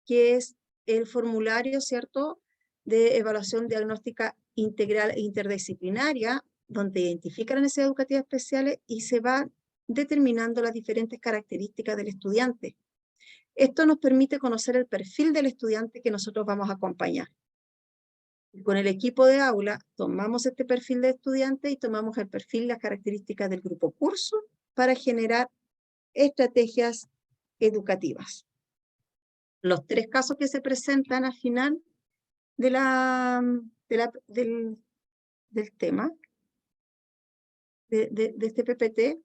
que es el formulario, ¿cierto?, de evaluación diagnóstica integral e interdisciplinaria, donde identifican las necesidades educativas especiales y se van determinando las diferentes características del estudiante. Esto nos permite conocer el perfil del estudiante que nosotros vamos a acompañar. Con el equipo de aula tomamos este perfil de estudiante y tomamos el perfil y las características del grupo curso para generar estrategias educativas. Los 3 casos que se presentan al final del tema, de este PPT,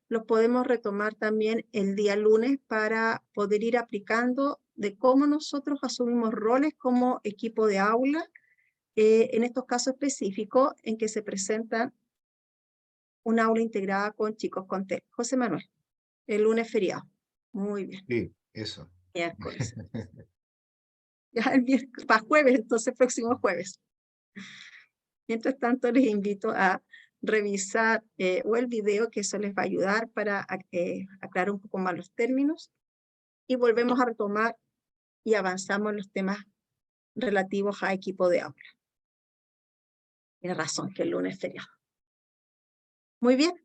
los podemos retomar también el día lunes para poder ir aplicando de cómo nosotros asumimos roles como equipo de aula en estos casos específicos en que se presenta un aula integrada con chicos con TEA. José Manuel, el lunes feriado. Muy bien. Sí, eso. Miércoles. Ya el miércoles, para jueves, entonces próximo jueves. Mientras tanto, les invito a revisar o el video, que eso les va a ayudar para aclarar un poco más los términos, y volvemos a retomar y avanzamos en los temas relativos a equipo de aula. Tiene razón que el lunes es feriado. Muy bien.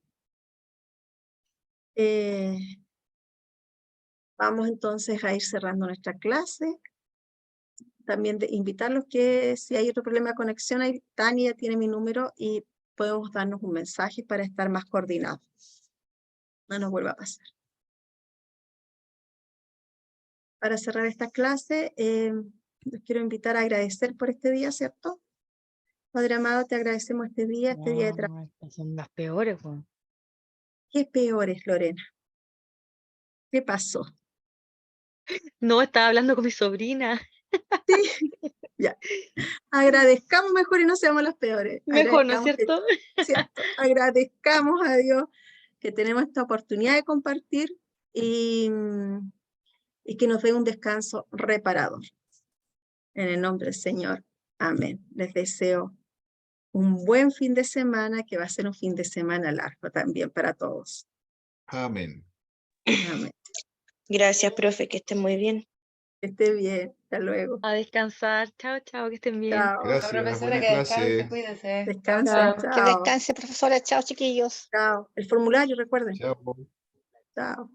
Vamos entonces a ir cerrando nuestra clase. También de invitarlos que si hay otro problema de conexión, ahí Tania tiene mi número y podemos darnos un mensaje para estar más coordinados. No nos vuelva a pasar. Para cerrar esta clase, los quiero invitar a agradecer por este día, ¿cierto? Padre amado, te agradecemos este día de trabajo. Son las peores, pues. ¿Qué peores, Lorena? ¿Qué pasó? No, estaba hablando con mi sobrina. Sí, ya. Agradezcamos mejor y no seamos las peores. Mejor, ¿no es Agradezcamos cierto? ¿cierto? Agradezcamos a Dios que tenemos esta oportunidad de compartir y que nos dé un descanso reparador. En el nombre del Señor. Amén. Les deseo un buen fin de semana, que va a ser un fin de semana largo también para todos. Amén. Amén. Gracias, profe, que esté muy bien. Que esté bien. Hasta luego. A descansar. Chao, chao, que estén bien. Chao. La profesora, Gracias, buena que descanse, clase. cuídese. Descansen. Que Chao. descanse, profesora. Chao, chiquillos. Chao. El formulario, recuerden. Chao. Chao.